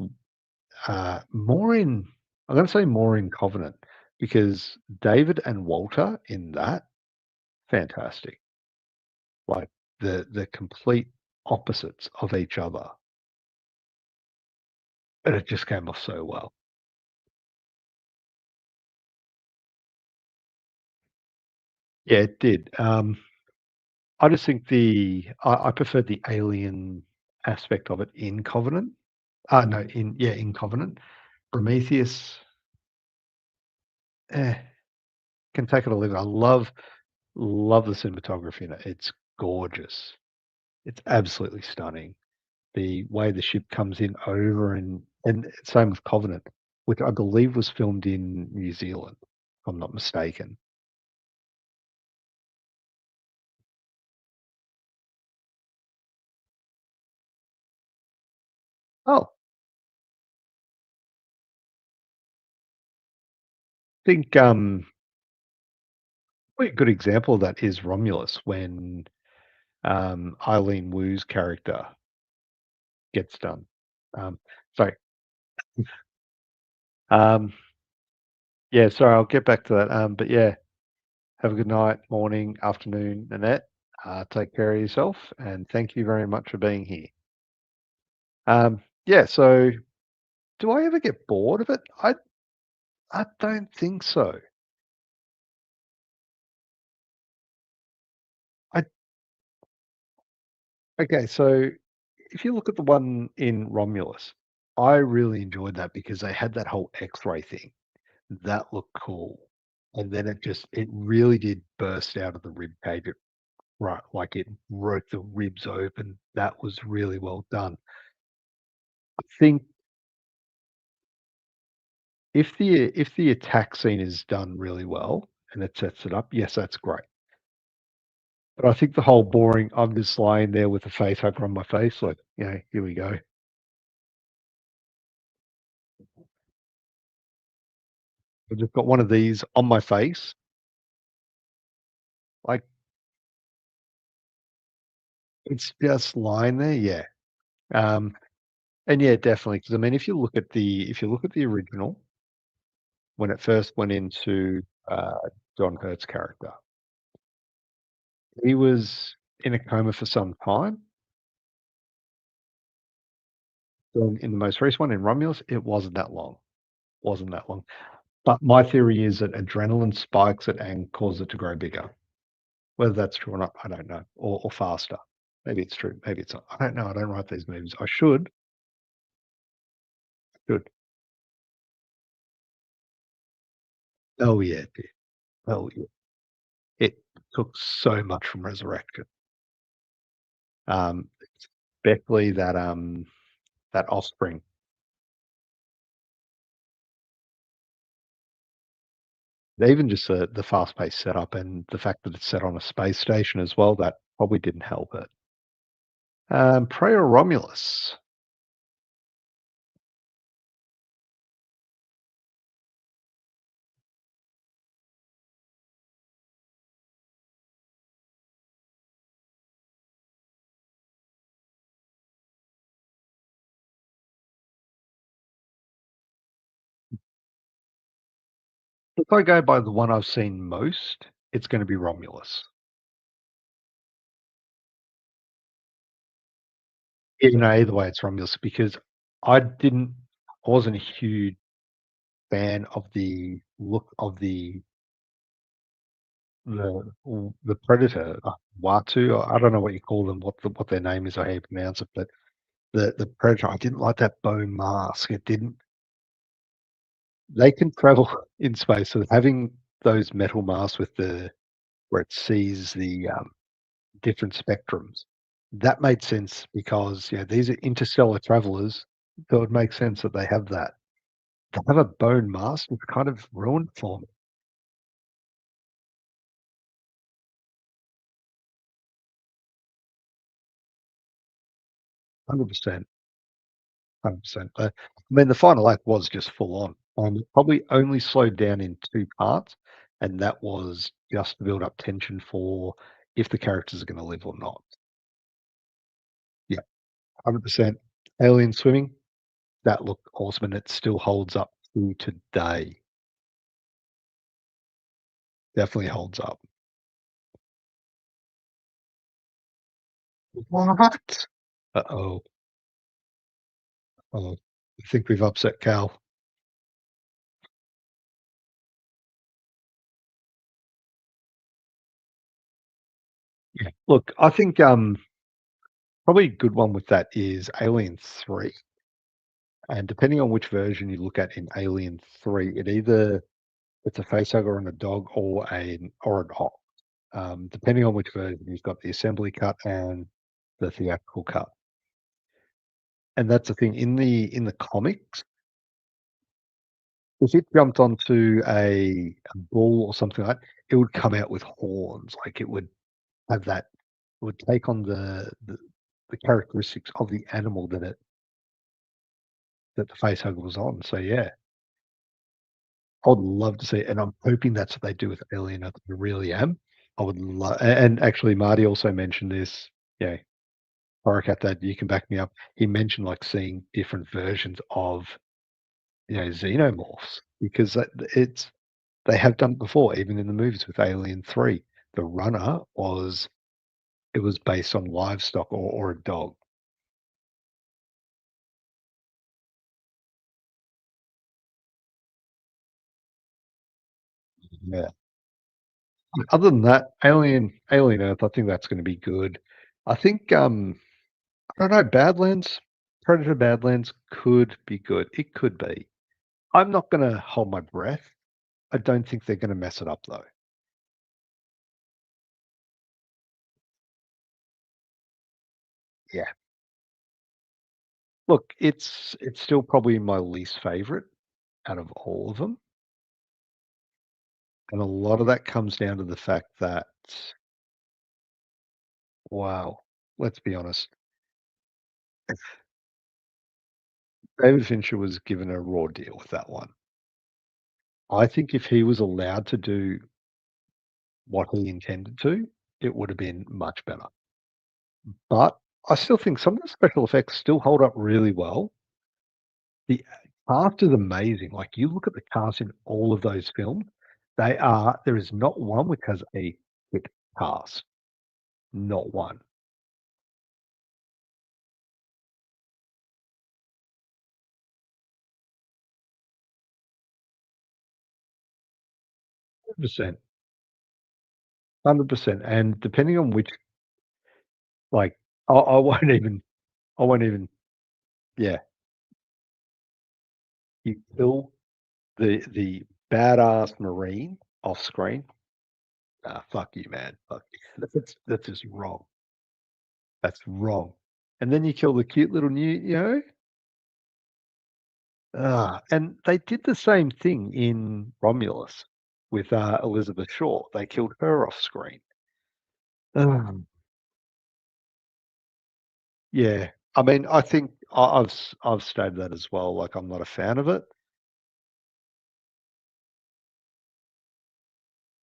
more in I'm gonna say more in Covenant, because David and Walter in that, fantastic. Like, the complete opposites of each other, and it just came off so well. Yeah, it did. I just think I preferred the alien aspect of it in Covenant. No, in Covenant. Prometheus, eh, can take it or leave it. I love Love the cinematography in it. It's gorgeous. It's absolutely stunning. The way the ship comes in over and same with Covenant, which I believe was filmed in New Zealand, if I'm not mistaken. Oh, I think, probably a good example of that is Romulus when, Eileen Wu's character gets done. Sorry, um, yeah, sorry, I'll get back to that, but yeah, have a good night, morning, afternoon, Annette. Take care of yourself, and thank you very much for being here. Yeah, so do I ever get bored of it? I don't think so. I Okay, so if you look at the one in Romulus, I really enjoyed that because they had that whole X-ray thing. That looked cool. And then it really did burst out of the rib cage. Right, like it broke the ribs open. That was really well done. I think if the attack scene is done really well and it sets it up, yes, that's great. But I think the whole boring, I'm just lying there with a face hugger on my face, like, here we go. I've just got one of these on my face, like it's just lying there, yeah. Um, and yeah, definitely. Because I mean, if you look at the original, when it first went into John Hurt's character, he was in a coma for some time. Then in the most recent one in Romulus, it wasn't that long. Wasn't that long. But my theory is that adrenaline spikes it and causes it to grow bigger. Whether that's true or not, I don't know. Or faster. Maybe it's true. Maybe it's not. I don't know. I don't write these movies. I should. Should. Oh yeah, it did. Oh yeah. It took so much from Resurrection. Um, Beckley, that offspring. Even just the fast-paced setup and the fact that it's set on a space station as well, that probably didn't help it. Prey or Romulus? If I go by the one I've seen most, it's gonna be Romulus. Either way, it's Romulus because I wasn't a huge fan of the look of the predator, Watu, I don't know what you call them, what their name is or how you pronounce it, but the predator, I didn't like that bone mask. It didn't They can travel in space, so having those metal masks with the where it sees the, different spectrums, that made sense because, these are interstellar travelers, so it would make sense that they have that. To have a bone mask, it's kind of ruined for me. 100%, 100%. I mean, the final act was just full on. It probably only slowed down in 2 parts, and that was just to build up tension for if the characters are gonna live or not. Yeah, 100%. Alien swimming, that looked awesome, and it still holds up to today. Definitely holds up. What? Uh-oh. Oh, I think we've upset Cal. Yeah. Look, I think, probably a good one with that is Alien 3, and depending on which version you look at in Alien 3, it's a facehugger on a dog or an ox. depending on which version. You've got the assembly cut and the theatrical cut, and that's the thing, in the comics, if it jumped onto a bull or something like that, it would come out with horns, like, it would have that it would take on the characteristics of the animal that the facehugger was on, so, yeah, I would love to see it, and I'm hoping that's what they do with Alien. I really am. I would love, and actually, Marty also mentioned this, yeah, Porycat Dad, you can back me up. He mentioned, like, seeing different versions of, xenomorphs because it's they have done it before, even in the movies with Alien 3. The runner was based on livestock or a dog. Yeah. Other than that, Alien Earth, I think that's gonna be good. I think, I don't know, Badlands, Predator Badlands could be good. It could be. I'm not gonna hold my breath. I don't think they're gonna mess it up, though. Yeah. Look, it's still probably my least favorite out of all of them, and a lot of that comes down to the fact that, wow, let's be honest, David Fincher was given a raw deal with that one. I think if he was allowed to do what he intended to, it would have been much better. But I still think some of the special effects still hold up really well. The cast is amazing. Like, you look at the cast in all of those films, there is not one which has a hit cast. Not one. 100%. 100%. And depending on which, like, I won't even, yeah, you kill the badass Marine off screen. Ah, fuck you, man. Fuck you. That's just wrong. That's wrong. And then you kill the cute little and they did the same thing in Romulus with, Elizabeth Shaw. They killed her off screen. Um, yeah. I mean, I think I've stated that as well, like, I'm not a fan of it,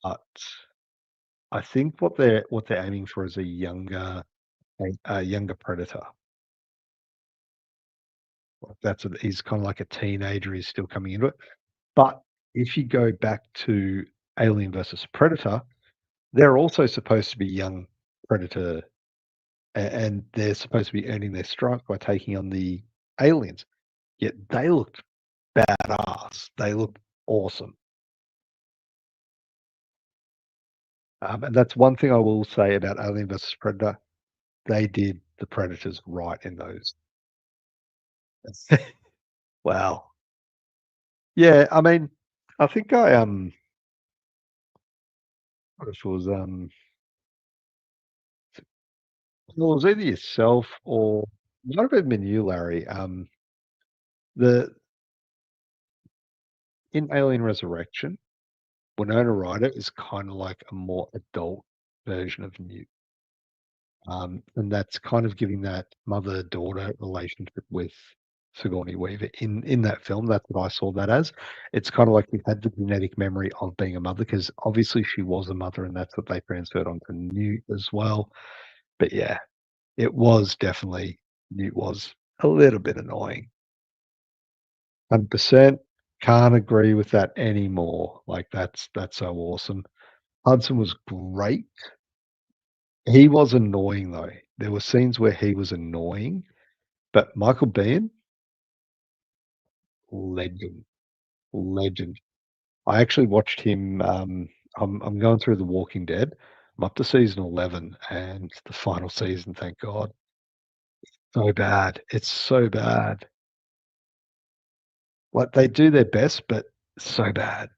but I think what they're aiming for is a younger Predator. Like, he's kinda like a teenager, he's still coming into it. But if you go back to Alien versus Predator, they're also supposed to be young Predator, and they're supposed to be earning their stripes by taking on the aliens, yet they looked badass. They looked awesome. And that's one thing I will say about Alien versus Predator. They did the Predators right in those. Wow. Yeah, I mean, I think what if it was, well, it was either yourself or might have even been you, Larry. The In Alien Resurrection, Winona Ryder is kinda like a more adult version of Newt, and that's kind of giving that mother-daughter relationship with Sigourney Weaver in that film. That's what I saw that as. It's kinda like we had the genetic memory of being a mother because obviously she was a mother, and that's what they transferred onto Newt as well. But yeah, it was definitely Newt was a little bit annoying. 100%. Can't agree with that anymore. Like, that's so awesome. Hudson was great. He was annoying, though. There were scenes where he was annoying, but Michael Biehn, legend, legend. I actually watched him, I'm going through The Walking Dead. I'm up to season 11 and the final season, thank God. So bad. It's so bad. Like, they do their best, but so bad.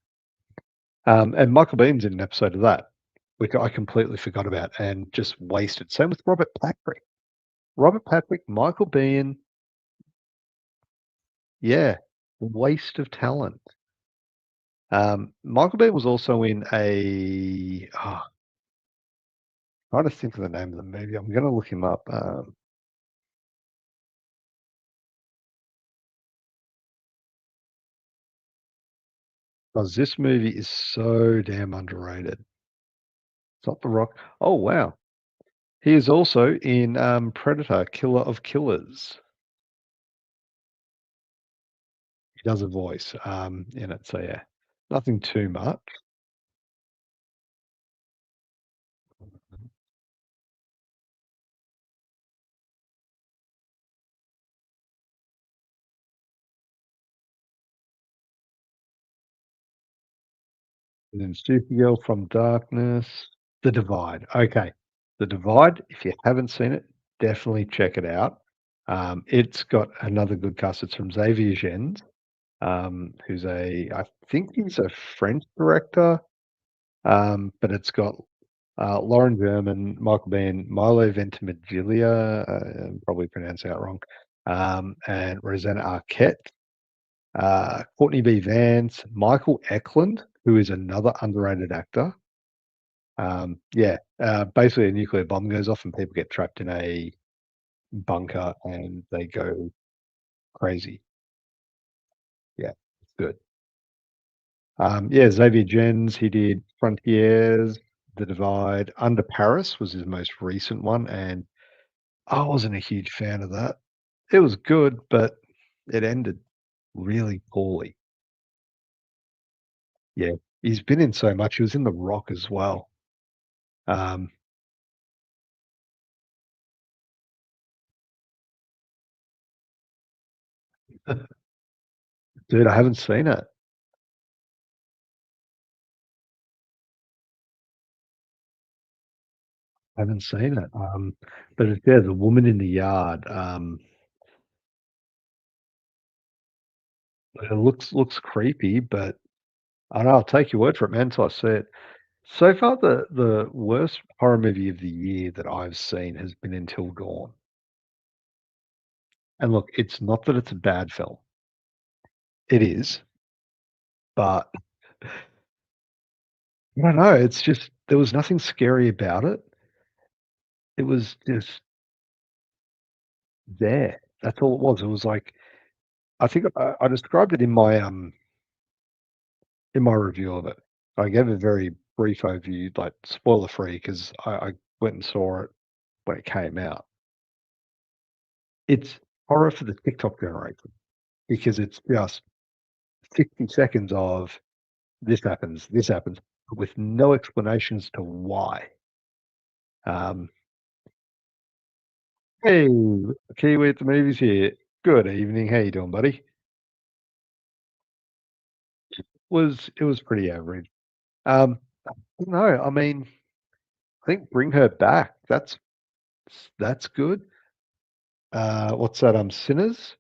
And Michael Biehn's in an episode of that. which I completely forgot about and just wasted. Same with Robert Patrick. Robert Patrick, Michael Biehn, yeah, waste of talent. Michael Biehn was also in trying to think of the name of the movie. I'm gonna look him up. 'Cause this movie is so damn underrated. It's not The Rock. Oh, wow. He is also in, Predator: Killer of Killers. He does a voice, in it, so yeah, nothing too much. And then Supergirl, From Darkness, The Divide. Okay, The Divide, if you haven't seen it, definitely check it out. It's got another good cast. It's from Xavier Gens, who's I think he's a French director, but it's got Lauren German, Michael Biehn, Milo Ventimiglia, I'm probably pronouncing that wrong, and Rosanna Arquette, Courtney B. Vance, Michael Eklund, who is another underrated actor. Yeah, basically a nuclear bomb goes off and people get trapped in a bunker and they go crazy. Yeah, it's good. Yeah, Xavier Gens, he did Frontiers, The Divide, Under Paris was his most recent one, and I wasn't a huge fan of that. It was good, but it ended really poorly. Yeah, he's been in so much. He was in The Rock as well. Um, dude, I haven't seen it. I haven't seen it. But it's yeah, The Woman in the Yard. It looks creepy, but I don't know, I'll take your word for it, man, until I see it. So far, the worst horror movie of the year that I've seen has been Until Dawn. And look, it's not that it's a bad film. It is, but I don't know, it's just there was nothing scary about it. It was just there. That's all it was. It was like I think I described it in my review of it. I gave a very brief overview, like spoiler free, because I went and saw it when it came out. It's horror for the TikTok generation because it's just 60 seconds of this happens, with no explanations to why. Um, "Hey, Kiwi at the movies here. Good evening. How you doing, buddy?" It was pretty average. Um, no, I mean, I think Bring Her Back, that's good. What's that, Sinners?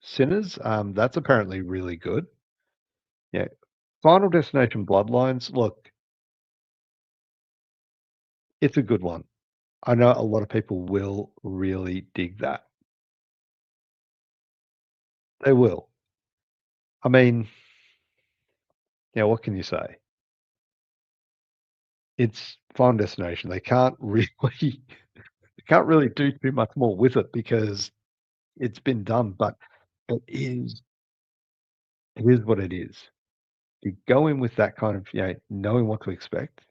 Sinners, that's apparently really good. Yeah. Final Destination Bloodlines, look, it's a good one. I know a lot of people will really dig that. They will. I mean, yeah, what can you say? It's Final Destination. They can't really they can't really do too much more with it because it's been done, but it is it is what it is. You go in with that kind of, knowing what to expect.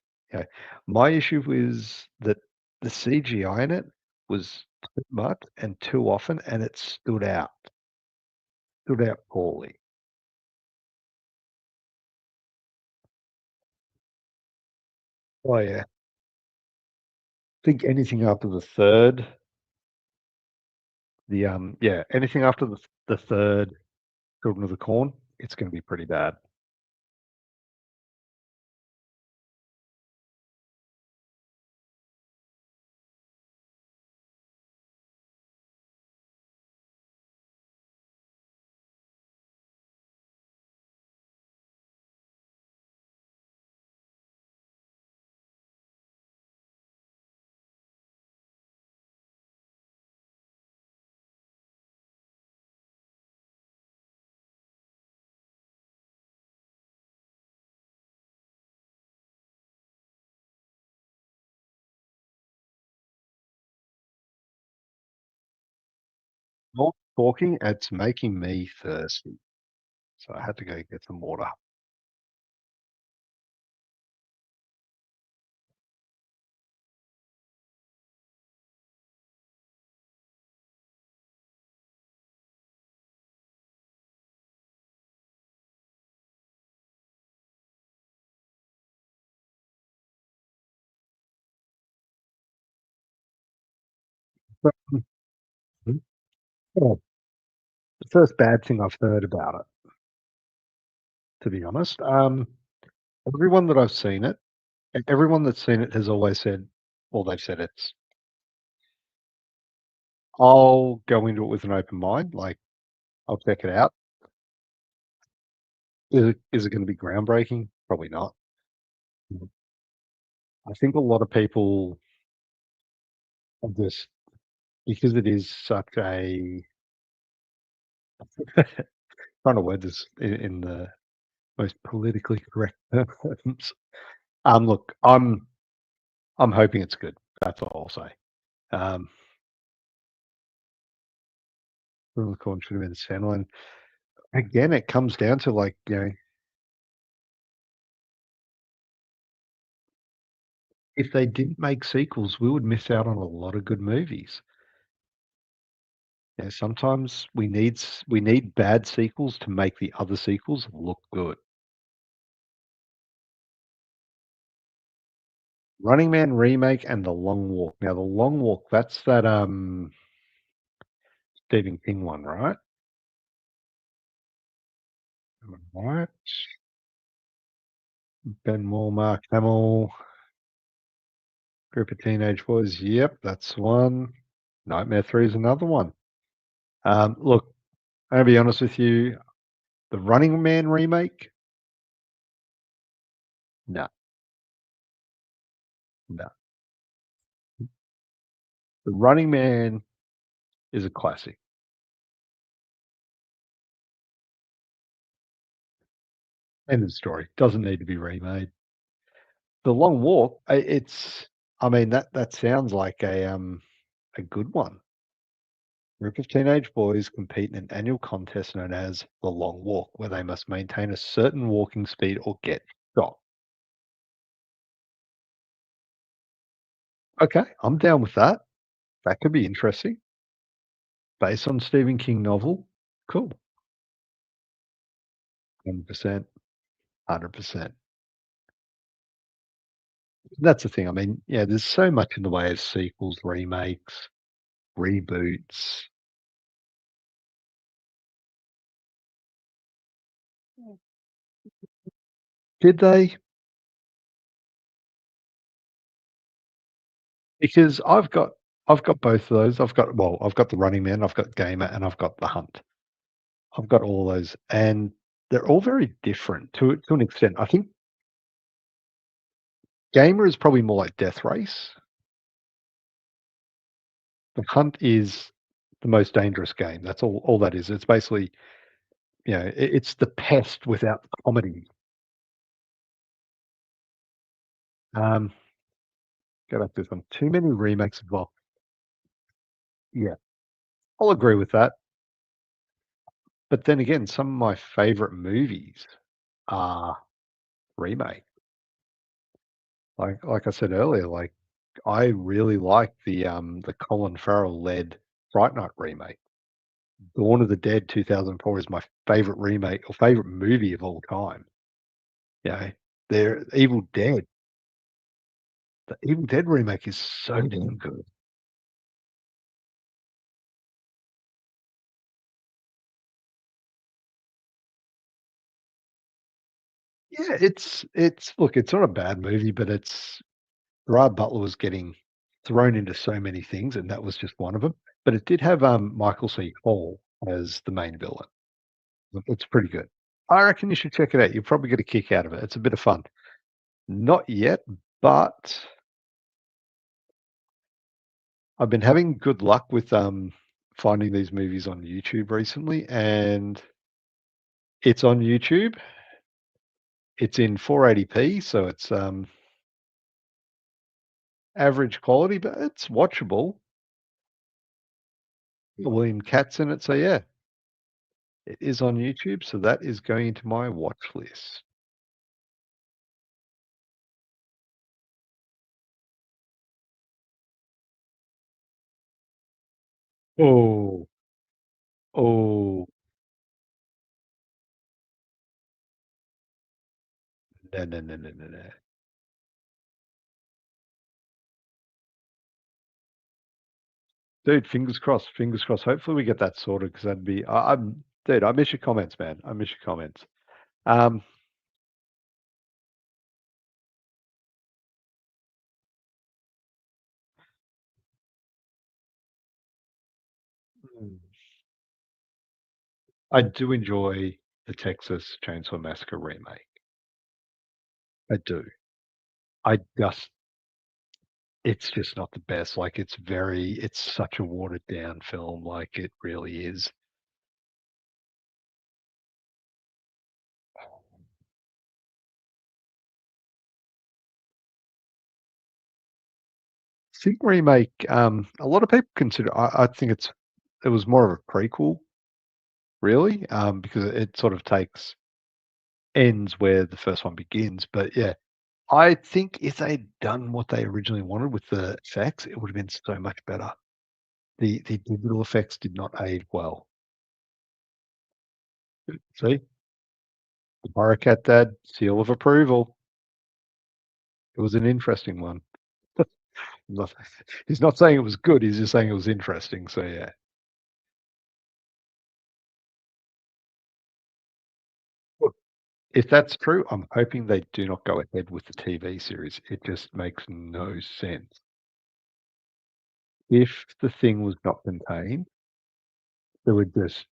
My issue is that the CGI in it was too much and too often, and it stood out poorly. Oh yeah, I think anything after the third, anything after the third Children of the Corn, it's going to be pretty bad. talking, it's making me thirsty, so I had to go get some water. But, mhm, well, the first bad thing I've heard about it, to be honest. Everyone that I've seen it, and everyone that's seen it has always said, well, they've said it's. I'll go into it with an open mind, like I'll check it out. Is it going to be groundbreaking? Probably not. Mhm. I think a lot of people are just because it is such a trying to word this in the most politically correct terms. Look, I'm hoping it's good. That's all I'll say. Um, Unicorn should have been Sandline. Again, it comes down to like if they didn't make sequels, we would miss out on a lot of good movies. Yeah, sometimes we need bad sequels to make the other sequels look good. Running Man remake and The Long Walk. Now, The Long Walk, that's that Stephen King one, right? Am I right? Ben Moore, Mark Hamill, group of teenage boys. Yep, that's one. Nightmare 3 is another one. Look, I'll be honest with you. The Running Man remake, no, no. The Running Man is a classic. End of story. Doesn't need to be remade. The Long Walk, I mean, that sounds like a good one. Group of teenage boys compete in an annual contest known as the Long Walk, where they must maintain a certain walking speed or get shot. Okay, I'm down with that. That could be interesting. Based on Stephen King novel. Cool. 100%. 100%. That's the thing. I mean, yeah, there's so much in the way of sequels, remakes, reboots. Did they? Because I've got both of those. I've got the Running Man, I've got Gamer, and I've got The Hunt. I've got all those, and they're all very different to an extent. I think Gamer is probably more like Death Race. The Hunt is the most dangerous game. That's all that is. It's basically, it's the pest without the comedy. Um, Go back to this one. Too many remakes as well. Yeah, I'll agree with that. But then again, some of my favorite movies are remake. Like I said earlier, like I really like the Colin Farrell led Fright Night remake. Dawn of the Dead 2004 is my favorite remake or favorite movie of all time. You know, they're Evil Dead. The Evil Dead remake is so damn good. Yeah, it's look, it's not a bad movie, but it's Gerard Butler was getting thrown into so many things, and that was just one of them. But it did have Michael C. Hall as the main villain. It's pretty good. I reckon you should check it out. You'll probably get a kick out of it. It's a bit of fun. Not yet, but I've been having good luck with finding these movies on YouTube recently, and it's on YouTube. It's in 480p, so it's average quality, but it's watchable. William Katt's in it, so yeah, it is on YouTube, so that is going into my watch list. Oh, oh, no, no, no, no, no, no. Dude, fingers crossed, fingers crossed. Hopefully we get that sorted because that'd be I'm dude, I miss your comments, man. I miss your comments. Um, mm, I do enjoy the Texas Chainsaw Massacre remake. I do. I just it's just not the best. Like it's such a watered down film, like it really is. Sig remake, a lot of people consider I think it was more of a prequel, really, because it sort of takes ends where the first one begins. But yeah, I think if they'd done what they originally wanted with the effects, it would have been so much better. The digital effects did not aid well. See? The Horror Cat Dad, seal of approval. It was an interesting one. Not he's not saying it was good, he's just saying it was interesting, so yeah. Look, if that's true, I'm hoping they do not go ahead with the TV series. It just makes no sense. If the thing was not contained, they would just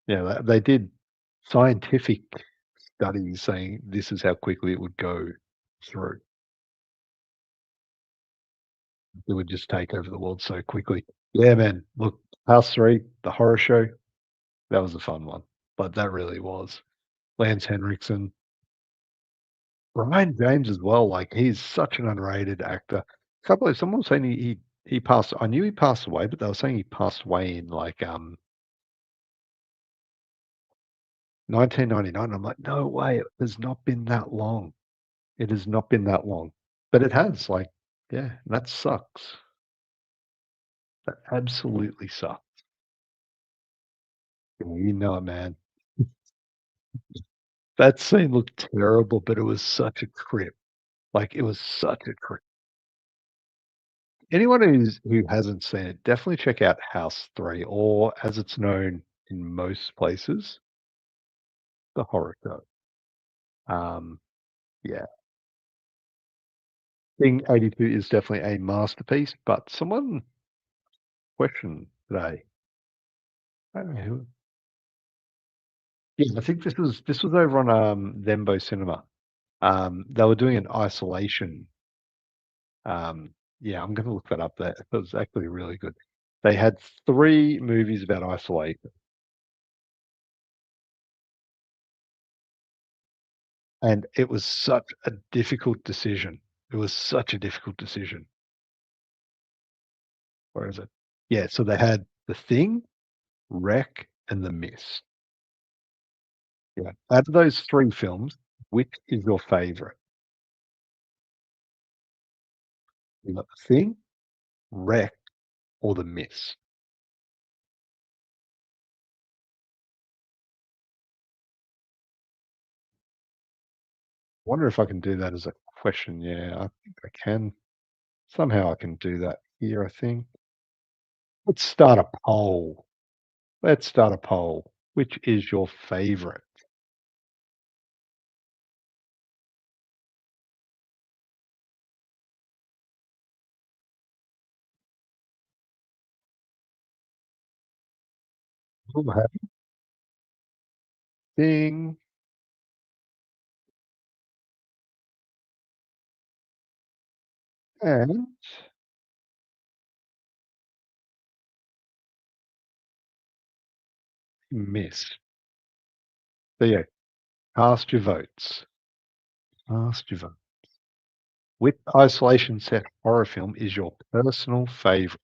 they did scientific studies saying this is how quickly it would go through. It would just take over the world so quickly. Yeah, man. Look, House 3, the horror show, that was a fun one. But that really was. Lance Henriksen, Ryan James as well, like, he's such an underrated actor. Can't believe someone was saying he passed I knew he passed away, but they were saying he passed away in, like, 1999. I'm like, "No way, it has not been that long. It has not been that long." But it has, like yeah, that sucks. That absolutely sucks. You know it, man. That scene looked terrible, but it was such a trip. Like, it was such a trip. Anyone who hasn't seen it, definitely check out House 3, or as it's known in most places, The Horror Show. Um, yeah, Thing 82 is definitely a masterpiece, but someone questioned today, I don't know who yeah, I think this was over on, Thembo Cinema. They were doing an isolation, yeah, I'm gonna look that up there. It was actually really good. They had 3 movies about isolation, and it was such a difficult decision. It was such a difficult decision. Where is it? Yeah, so they had The Thing, Wreck, and The Mist. Yeah. Out of those 3 films, which is your favorite? You got The Thing, Wreck, or The Mist? Wonder if I can do that as a question. Yeah, I think I can. Somehow I can do that here, I think. Let's start a poll. Let's start a poll. Which is your favorite? We'll have Thing and Mist. So yeah, cast your votes. Cast your vote. Which isolation set horror film is your personal favorite?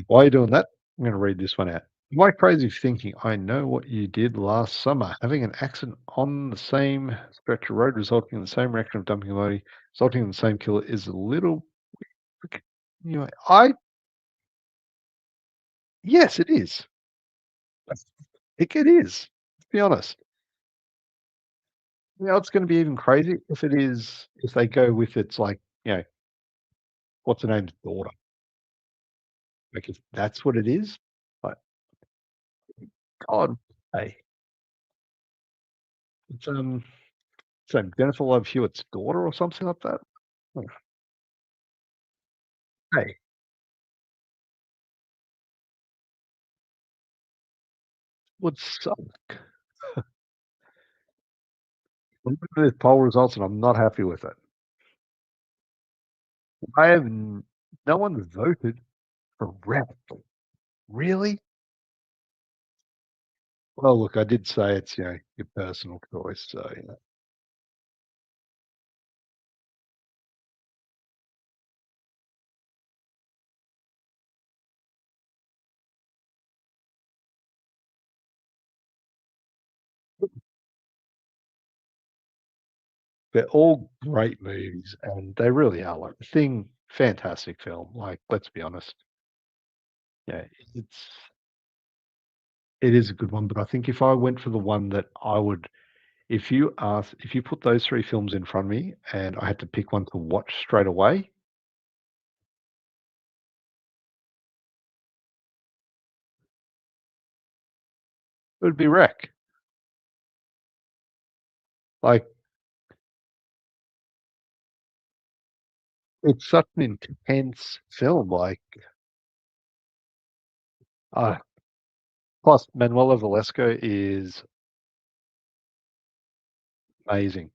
While you're doing that, I'm gonna read this one out. Am I crazy for thinking I know what you did last summer? Having an accident on the same stretch of road resulting in the same reaction of dumping a body, resulting in the same killer is a little anyway, I yes, it is. I think it is. To be honest. You know, it's gonna be even crazy if it is if they go with it's like, what's her name's daughter. Like, if that's what it is, like, God, hey, it's, Jennifer Love Hewitt's daughter or something like that? Oh, hey, would suck. I'm looking at the poll results, and I'm not happy with it. I have n no one voted for rep. Really? Well, look, I did say it's, your personal choice, so, they're all great movies, and they really are, like, The Thing, fantastic film, like, let's be honest. Yeah, it's it is a good one, but I think if I went for the one that I would if you put those 3 films in front of me and I had to pick one to watch straight away, it would be Wreck. Like, it's such an intense film, like, uh, plus Manuela Valesco is amazing.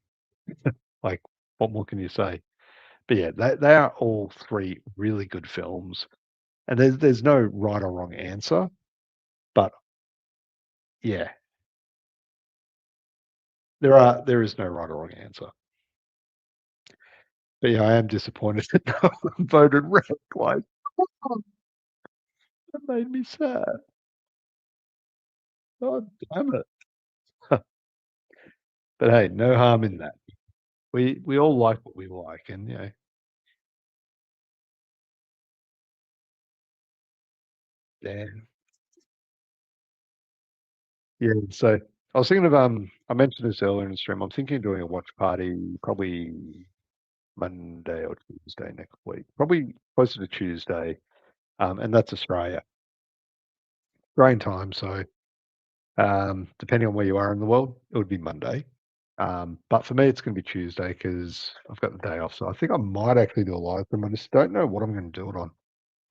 Like, what more can you say? But yeah, they are all 3 really good films, and there's no right or wrong answer, but yeah, there is no right or wrong answer. But yeah, I am disappointed that no one voted Wreck, like, oh, that made me sad. God damn it. But hey, no harm in that. We all like what we like, and, yeah. Yeah, so I was thinking of, I mentioned this earlier in the stream, I'm thinking of doing a watch party probably Monday or Tuesday next week, probably closer to Tuesday, and that's Australian time, so, depending on where you are in the world, it would be Monday. But for me, it's gonna be Tuesday because 'cause I've got the day off, so I think I might actually do a live stream, I just don't know what I'm gonna do it on.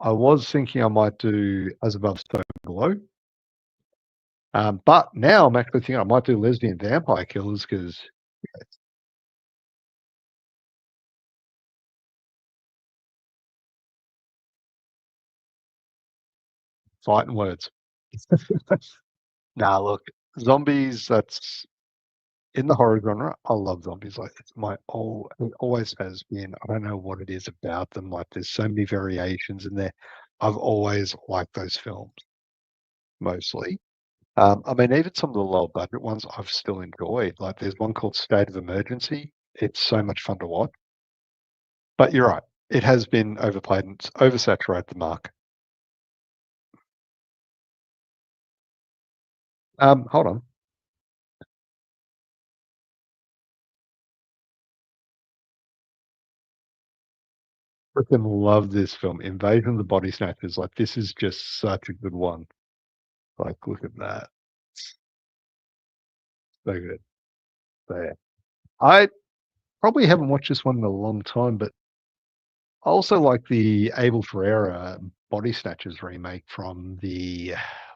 I was thinking I might do As Above, So Below, but now I'm actually thinking I might do Lesbian Vampire Killers because fighting words. Nah, look, zombies, that's in the horror genre, I love zombies, like, it's my it always has been. I don't know what it is about them, like, there's so many variations in there. I've always liked those films, mostly. I mean, even some of the lower budget ones I've still enjoyed, like, there's one called State of Emergency. It's so much fun to watch, but you're right, it has been overplayed and it's oversaturated the market. Hold on. Freaking love this film, Invasion of the Body Snatchers, like, this is just such a good one. Like, look at that. So good. So, yeah. I probably haven't watched this one in a long time, but I also like the Abel Ferrara Body Snatchers remake from the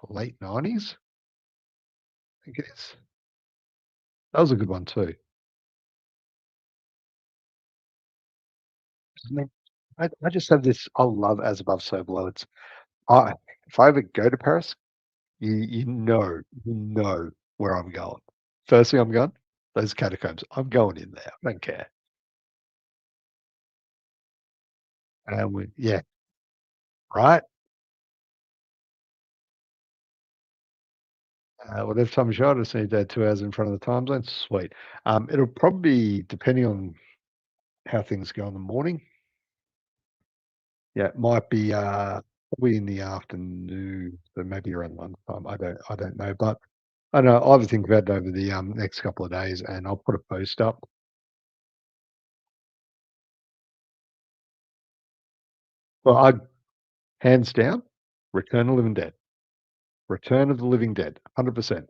late 90s, I think it is. That was a good one too. I mean, I just have this I love As Above, So Below. It's I if I ever go to Paris, you know where I'm going. First thing I'm going, those catacombs. I'm going in there. I don't care. And we yeah, right? Whatever time you show, I just need to 2 hours in front of the time zone. Sweet. It'll probably be depending on how things go in the morning. Yeah, it might be, probably in the afternoon, so maybe around lunchtime. I don't know, but I know I'll have to think about it over the, next couple of days, and I'll put a post up. Well, I hands down, Return of the Living Dead. Return of the Living Dead, 100%.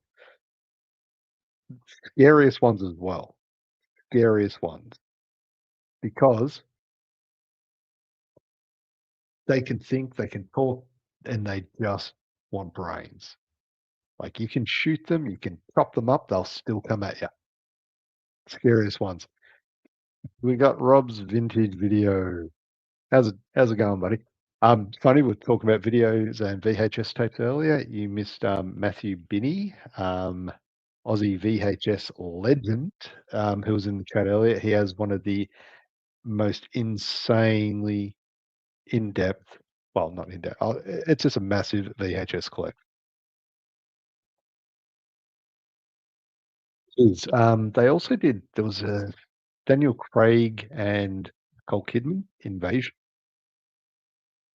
Scariest ones as well. Scariest ones, because they can think, they can talk, and they just want brains. Like, you can shoot them, you can chop them up, they'll still come at you. Scariest ones. We got Rob's vintage video. How's it going, buddy? Funny, we're talking about videos and VHS tapes earlier. You missed, Matthew Binney, Aussie VHS legend, who was in the chat earlier. He has one of the most insanely in-depth, well, not in-depth, it's just a massive VHS collection. They also did, there was a Daniel Craig and Nicole Kidman, Invasion.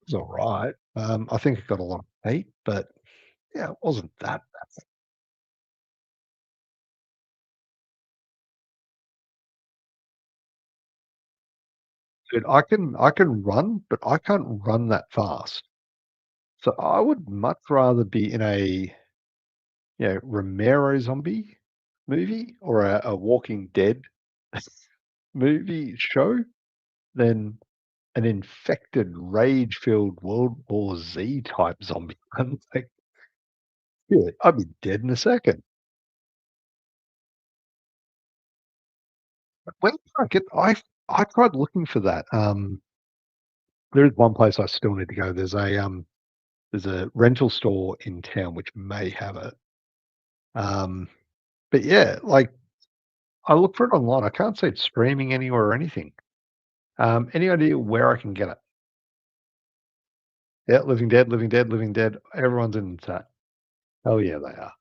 It was alright. I think it got a lot of hate, but yeah, it wasn't that bad. Dude, I can run, but I can't run that fast. So I would much rather be in a, Romero zombie movie or a Walking Dead movie show than an infected, rage-filled World War Z type zombie. I'm like, yeah, I'd be dead in a second. Where did I get I tried looking for that. There is one place I still need to go. There's a rental store in town which may have it. Um, but yeah, like, I look for it online. I can't see it streaming anywhere or anything. Any idea where I can get it? Yeah, Living Dead, Living Dead, Living Dead. Everyone's in the chat. Hell yeah, they are.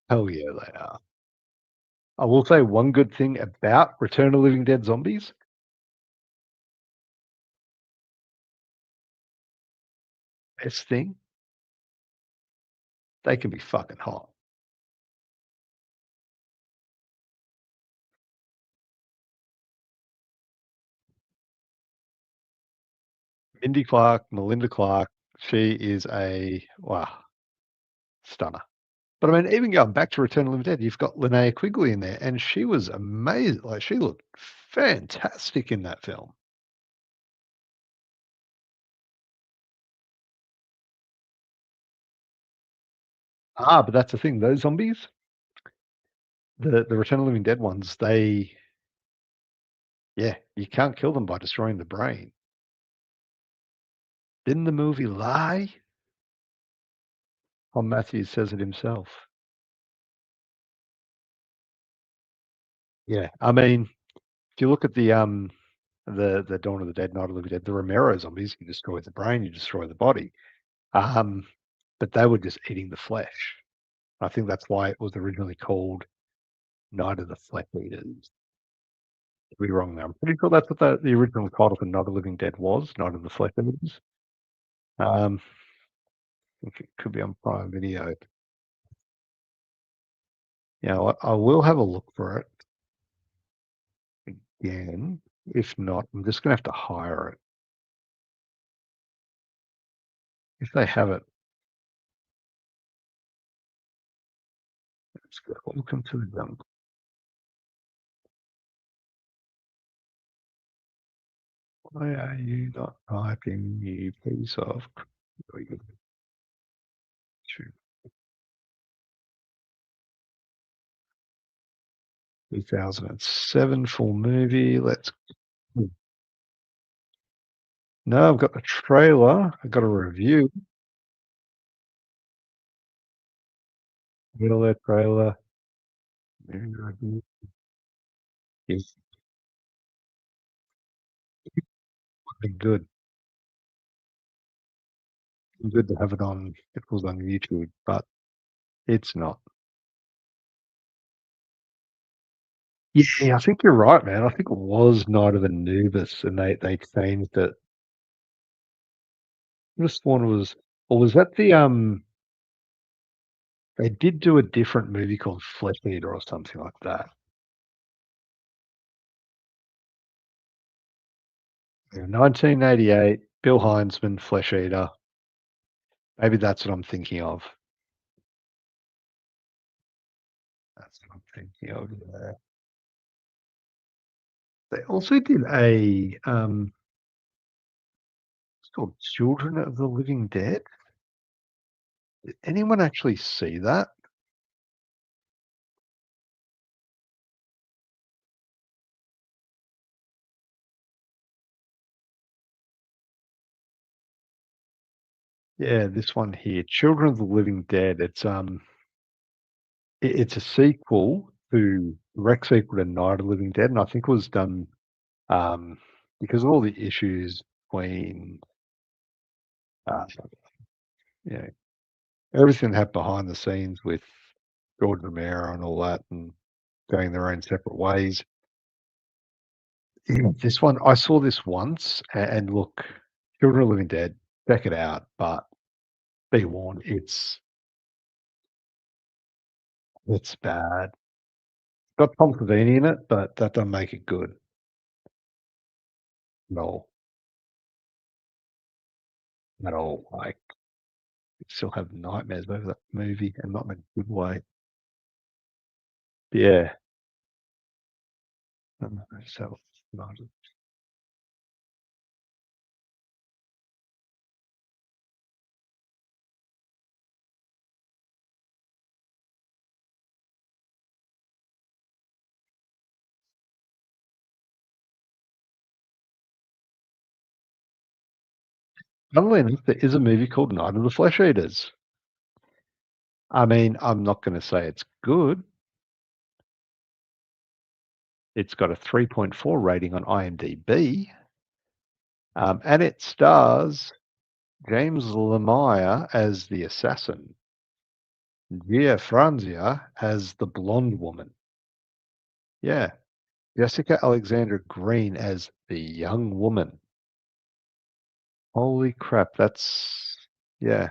Hell yeah, they are. I will say one good thing about Return of Living Dead zombies. Best thing, they can be fucking hot. Mindy Clark, Melinda Clark, she is a, wow, stunner. But I mean, even going back to Return of the Living Dead, you've got Linnea Quigley in there, and she was amazing. Like, she looked fantastic in that film. But that's the thing. Those zombies, the Return of the Living Dead ones, yeah, you can't kill them by destroying the brain. Didn't the movie lie? Tom Matthews says it himself. Yeah, I mean, if you look at the Dawn of the Dead, Night of the Living Dead, the Romero zombies, you destroy the brain, you destroy the body. Um, but they were just eating the flesh. I think that's why it was originally called Night of the Flesh Eaters. Could be wrong there. I'm pretty sure that's what the original title for Night of the Living Dead was, Night of the Flesh Eaters. I think it could be on Prime Video. You know what? I will have a look for it again. If not, I'm just gonna have to hire it. If they have it, let's go. Welcome to the jungle. Why are you not typing, you piece of 2007 full movie. Let's. No, I've got the trailer. I've got a review. Middle of trailer. Review. Yes, been good. Good to have it on. It was on YouTube, but It's not. Yeah, I think you're right, man. I think it was Night of Anubis, and they changed it. This one was, or was that they did do a different movie called Flesh Eater or something like that. Yeah, 1988, Bill Heinzman, Flesh Eater. Maybe that's what I'm thinking of. That's what I'm thinking of, yeah. They also did it's called Children of the Living Dead. Did anyone actually see that? Yeah, this one here, Children of the Living Dead. It's a sequel to direct sequel to Night of the Living Dead, and I think it was done, um, because of all the issues between, uh, you know, everything that happened behind the scenes with George Romero and all that, and going their own separate ways. This one, I saw this once, and look, Children of the Living Dead, check it out, but be warned, it's bad. Got Tom Savini in it, but that doesn't make it good at all, at all. Like, I still have nightmares over that movie, and not in a good way. Yeah. So, funnily enough, there is a movie called Night of the Flesh Eaters. I mean, I'm not gonna say it's good. It's got a 3.4 rating on IMDb, and it stars James Lemire as the assassin, Gia Franzia as the blonde woman. Yeah, Jessica Alexandra Green as the young woman. Holy crap, that's yeah,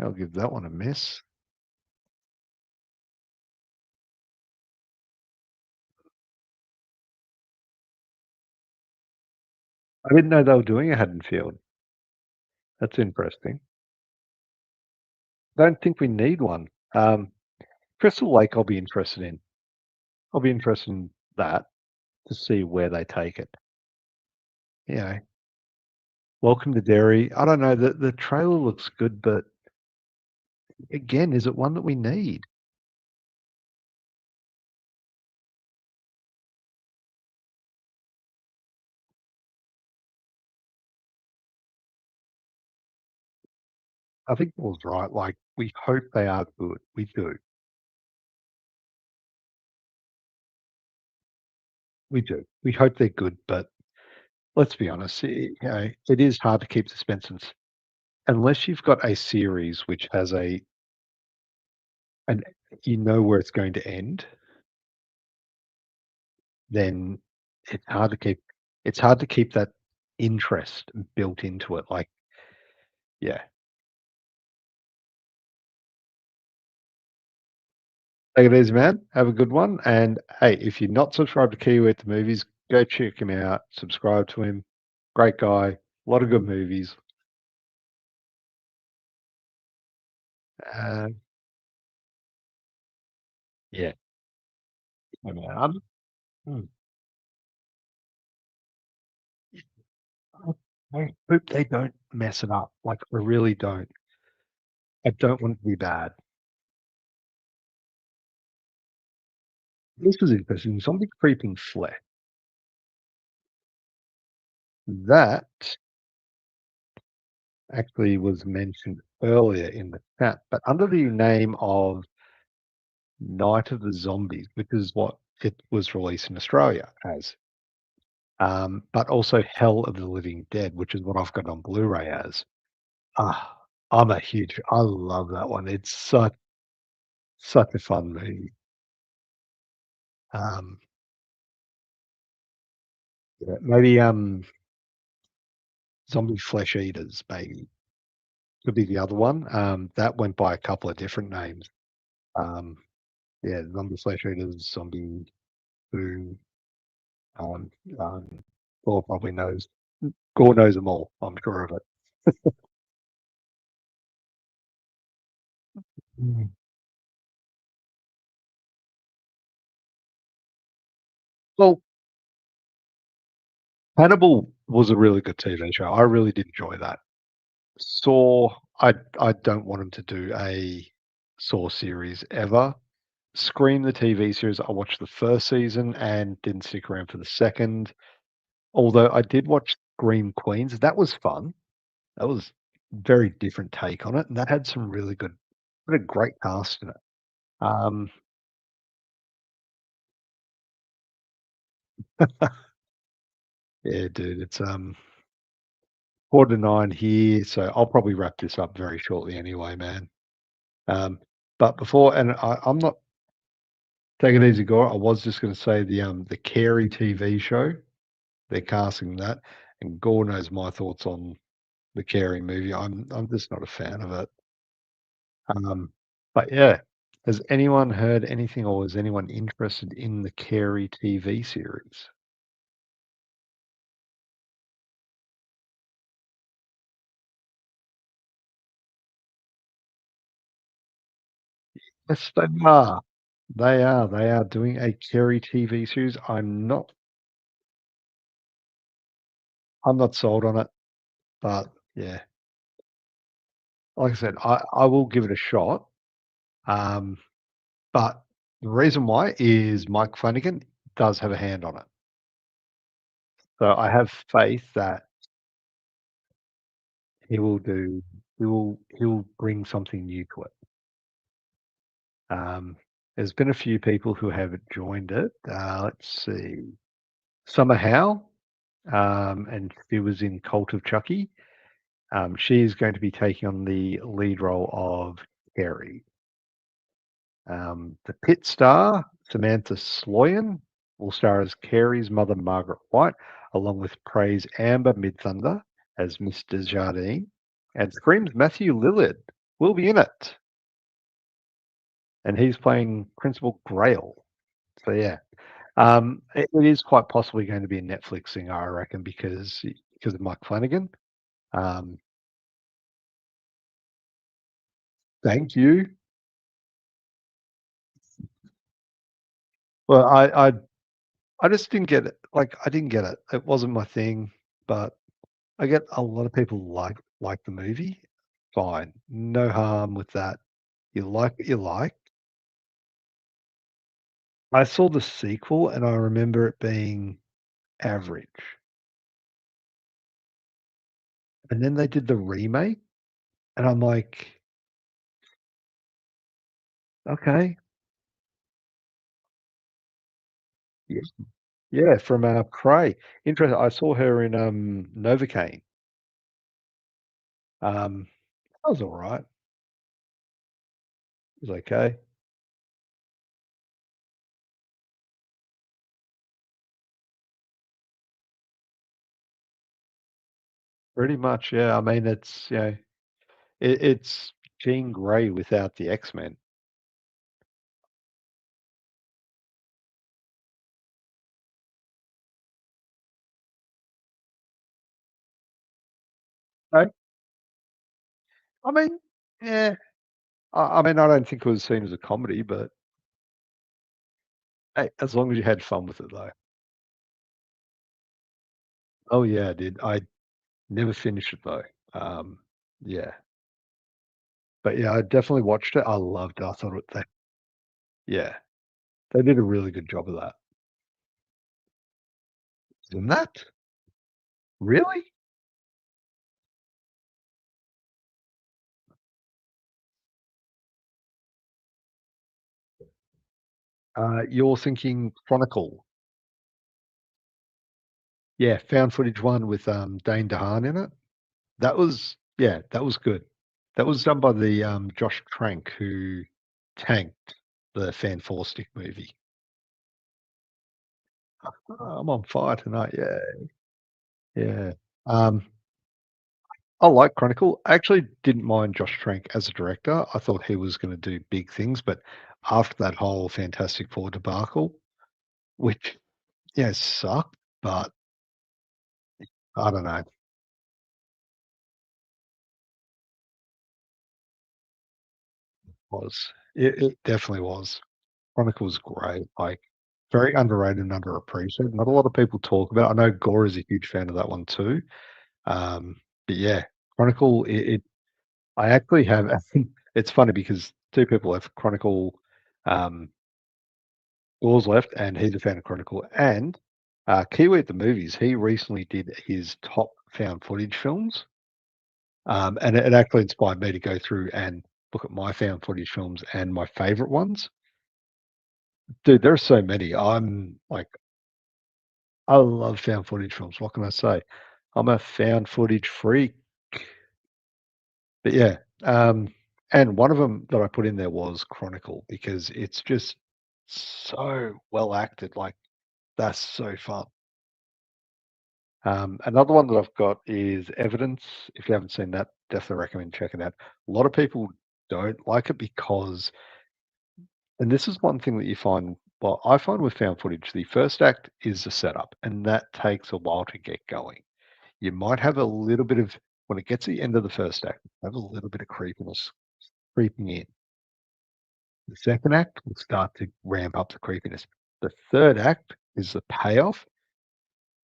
I'll give that one a miss. I didn't know they were doing a Haddonfield. That's interesting. Don't think we need one. Crystal Lake, I'll be interested in. I'll be interested in that to see where they take it. You know, Welcome to Derry. I don't know. The trailer looks good, but again, is it one that we need? I think Paul's right. Like, we hope they are good. We do. We do. We hope they're good, but let's be honest. It is hard to keep suspense unless you've got a series which has and you know where it's going to end. Then it's hard to keep it's hard to keep that interest built into it. Like, yeah. Take it easy, man. Have a good one. And hey, if you're not subscribed to Kiwi at the movies, go check him out. Subscribe to him. Great guy. A lot of good movies. Uh, yeah. I mean, mm, I hope they don't mess it up. Like, I really don't. I don't want it to be bad. This was interesting. Zombie creeping flesh. That actually was mentioned earlier in the chat, but under the name of Night of the Zombies, which is what it was released in Australia as. But also Hell of the Living Dead, which is what I've got on Blu-ray as. Ah, I love that one. It's such Such a fun movie. Um, yeah, maybe, Zombie Flesh Eaters, maybe, could be the other one. That went by a couple of different names. Um, yeah, Zombie Flesh Eaters, Zombie Foo, um, um, Gore probably knows. Gore knows them all, I'm sure of it. Mm. Well, Hannibal was a really good TV show. I really did enjoy that. Saw, I don't want him to do a Saw series ever. Scream, the TV series, I watched the first season and didn't stick around for the second. Although I did watch Scream Queens, that was fun. That was very different take on it, and that had some really good, what a great cast in it. Um, yeah, dude, it's 4 to 9 here, so I'll probably wrap this up very shortly anyway, man. Um, but before, and I'm not taking it easy, Gore. I was just going to say the Carey TV show. They're casting that, and Gore knows my thoughts on the Carey movie. I'm just not a fan of it. Um, but yeah, has anyone heard anything, or is anyone interested in the Carey TV series? Yes, they are. They are. They are doing a Carey TV series. I'm not sold on it, but yeah, like I said, I will give it a shot. Um, but the reason why is Mike Flanagan does have a hand on it. So I have faith that he will do he'll bring something new to it. There's been a few people who have joined it. Let's see. Summer Howe, and she was in Cult of Chucky. She's going to be taking on the lead role of Carrie. The pit star, Samantha Sloyan, will star as Carrie's mother, Margaret White, along with Praise Amber Midthunder as Mr. Jardine, and Scream's Matthew Lillard will be in it, and he's playing Principal Grail. So yeah, it is quite possibly going to be a Netflix thing, I reckon, because of Mike Flanagan. Um, thank you. Well, I just didn't get it. Like, I didn't get it. It wasn't my thing, but I get a lot of people like the movie. Fine, no harm with that. You like what you like. I saw the sequel and I remember it being average. And then they did the remake and I'm like, okay, yeah, yeah, from Prey. Interesting. I saw her in Novocaine. That was all right. It was okay. Pretty much, yeah. I mean, it's Jean Grey without the X-Men. Right? I mean, yeah. I mean, I don't think it was seen as a comedy, but hey, as long as you had fun with it, though. Oh yeah, I did. I never finished it though. Yeah, but yeah, I definitely watched it. I loved it. I thought yeah, they did a really good job of that. Isn't that really? You're thinking Chronicle. Yeah, found footage one with Dane DeHaan in it. That was, yeah, that was good. That was done by the Josh Trank, who tanked the Fan Four Stick movie. Oh, I'm on fire tonight. Yeah, yeah. Um, I like Chronicle. I actually didn't mind Josh Trank as a director. I thought he was going to do big things, but after that whole Fantastic Four debacle, which yeah sucked, but I don't know, was it definitely was. Chronicle was great. Like very underrated and underappreciated. Not a lot of people talk about. I know Gore is a huge fan of that one too. Um, but yeah, Chronicle. I actually have. It's funny because two people have Chronicle. Um, Gore's left, and he's a fan of Chronicle. And Kiwi at the movies, he recently did his top found footage films, and it actually inspired me to go through and look at my found footage films and my favorite ones. Dude, there's so many. I'm like, I love found footage films. What can I say? I'm a found footage freak. But yeah, and one of them that I put in there was Chronicle because it's just so well acted. Like that's so fun. Another one that I've got is Evidence. If you haven't seen that, definitely recommend checking out. A lot of people don't like it because, and this is one thing that you find, well, I find with found footage, the first act is the setup, and that takes a while to get going. You might have a little bit of, when it gets to the end of the first act, have a little bit of creepiness creeping in. The second act will start to ramp up the creepiness. The third act is the payoff.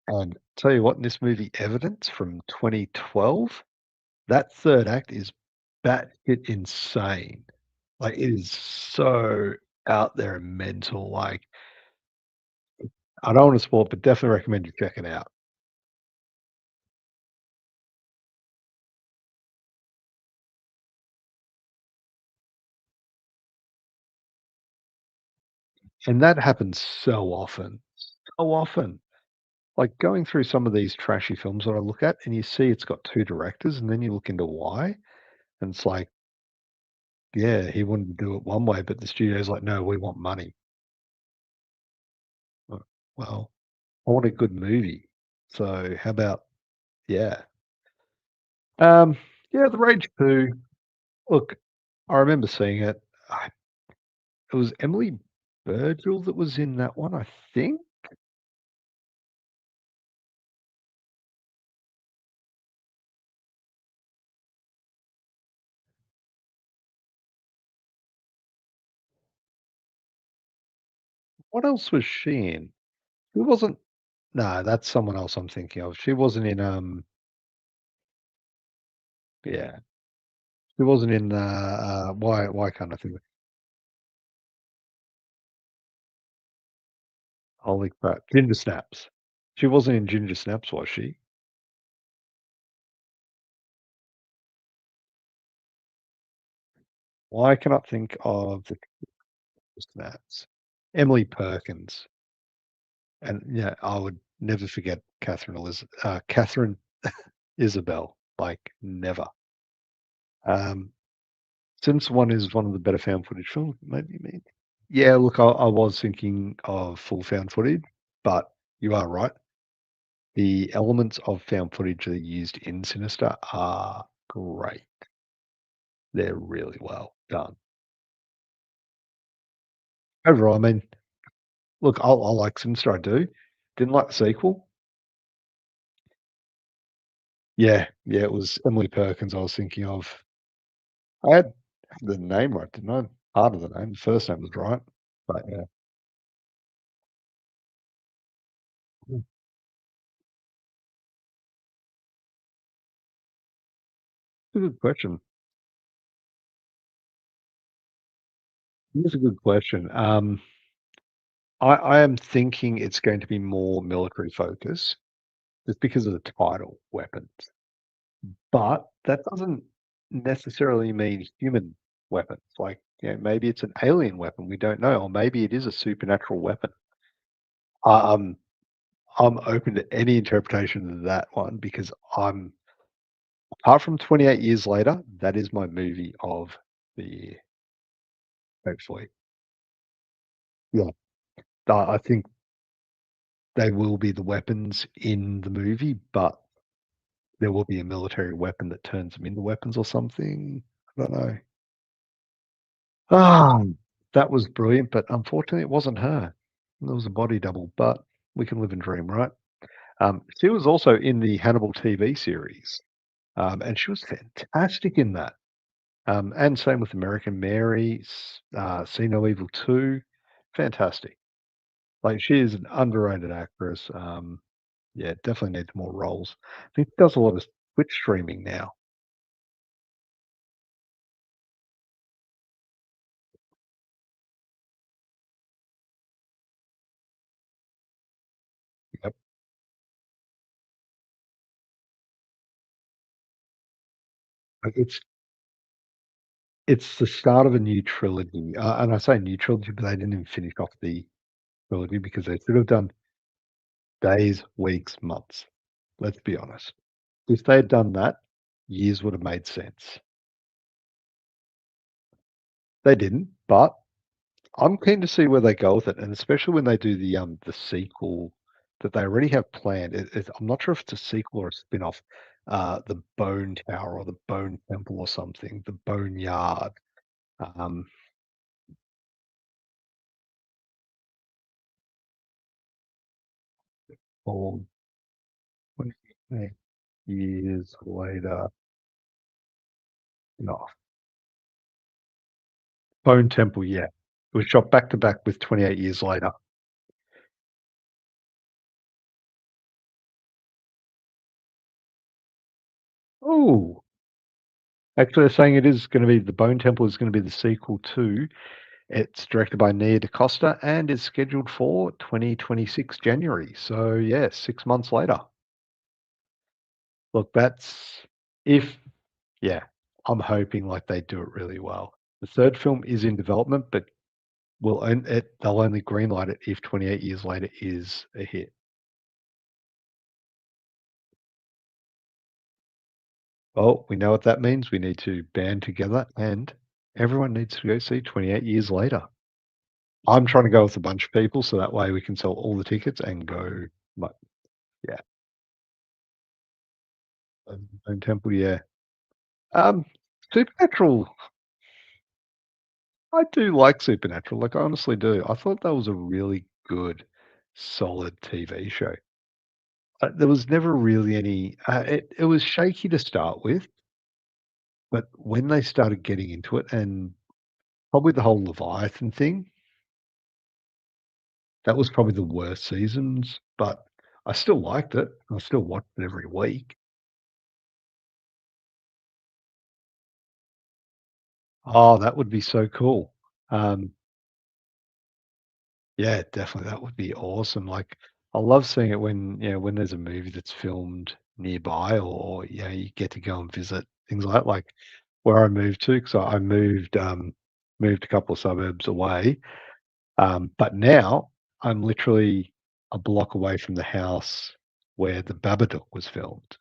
And tell you what, in this movie Evidence from 2012, that third act is batshit insane. Like, it is so out there and mental. Like, I don't want to spoil it, but definitely recommend you check it out. And that happens so often, so often. Like, going through some of these trashy films that I look at, and you see it's got 2 directors, and then you look into why, and it's like, yeah, he wanted to do it one way, but the studio's like, "No, we want money." Uh, well, I want a good movie. So how about yeah. Um, yeah, The Rage 2, look, I remember seeing it. I It was Emily Virgil that was in that one, I think? What else was she in? She wasn't no, that's someone else I'm thinking of. She wasn't in, yeah, she wasn't in, why can't I think of holy crap, Ginger Snaps. She wasn't in Ginger Snaps, was she? Why I cannot think of the Snaps? Emily Perkins, and, yeah, I would never forget Catherine Isabel, like, never. Um, since one is one of the better found footage films, maybe me. Yeah, look, I was thinking of full found footage, but you are right. The elements of found footage that are used in Sinister are great. They're really well done. Overall, I mean, look, I like Sinister, I do. Didn't like the sequel. Yeah, yeah, it was Emily Perkins I was thinking of. I had the name right, didn't I? Part of the name. The first name was right. But yeah. Mm, it's a good question. It's a good question. I am thinking it's going to be more military focused just because of the title, weapons. But that doesn't necessarily mean human weapons. Like, maybe it's an alien weapon, we don't know, or maybe it is a supernatural weapon. I I'm open to any interpretation of that one because I'm apart from 28 Years Later, that is my movie of the year. hopefully. Yeah, I think they will be the weapons in the movie, but there will be a military weapon that turns them into weapons or something. I don't know. Ah, that was brilliant, but unfortunately, it wasn't her. It was a body double, but we can live and dream, right? She was also in the Hannibal TV series, and she was fantastic in that. And same with American Mary, See No Evil 2, fantastic. Like, she is an underrated actress. Yeah, definitely needs more roles. I think she does a lot of Twitch streaming now. Yep. It's the start of a new trilogy, and I say new trilogy, but they didn't even finish off the trilogy because they should have done days, weeks, months. Let's be honest. If they had done that, years would have made sense. They didn't, but I'm keen to see where they go with it, and especially when they do the sequel that they already have planned. I'm not sure if it's a sequel or a spin-off, the Bone Tower or the Bone Temple or something, the Bone Yard. Um, or 28 years later. No, Bone Temple, yeah. It was shot back to back with 28 years later. Oh, actually, they're saying it is gonna be the Bone Temple is gonna be the sequel to. It's directed by Nia DaCosta and is scheduled for 2026 January. So, yeah, 6 months later. Look, that's if yeah, I'm hoping, like, they do it really well. The 3rd film is in development, but they'll only greenlight it if 28 years later is a hit. Well, we know what that means. We need to band together, and everyone needs to go see 28 years later. I'm trying to go with a bunch of people, so that way we can sell all the tickets and go, but yeah, Stone Temple, yeah. Um, Supernatural, I do like Supernatural, like, I honestly do. I thought that was a really good, solid TV show. There was never really any it was shaky to start with, but when they started getting into it and probably the whole Leviathan thing, that was probably the worst seasons, but I still liked it. I still watched it every week. Oh, that would be so cool. Um, yeah, definitely, that would be awesome. Like, I love seeing it when, when there's a movie that's filmed nearby or, you get to go and visit, things like that. Like, where I moved to, 'cause I moved a couple of suburbs away, but now I'm literally a block away from the house where The Babadook was filmed.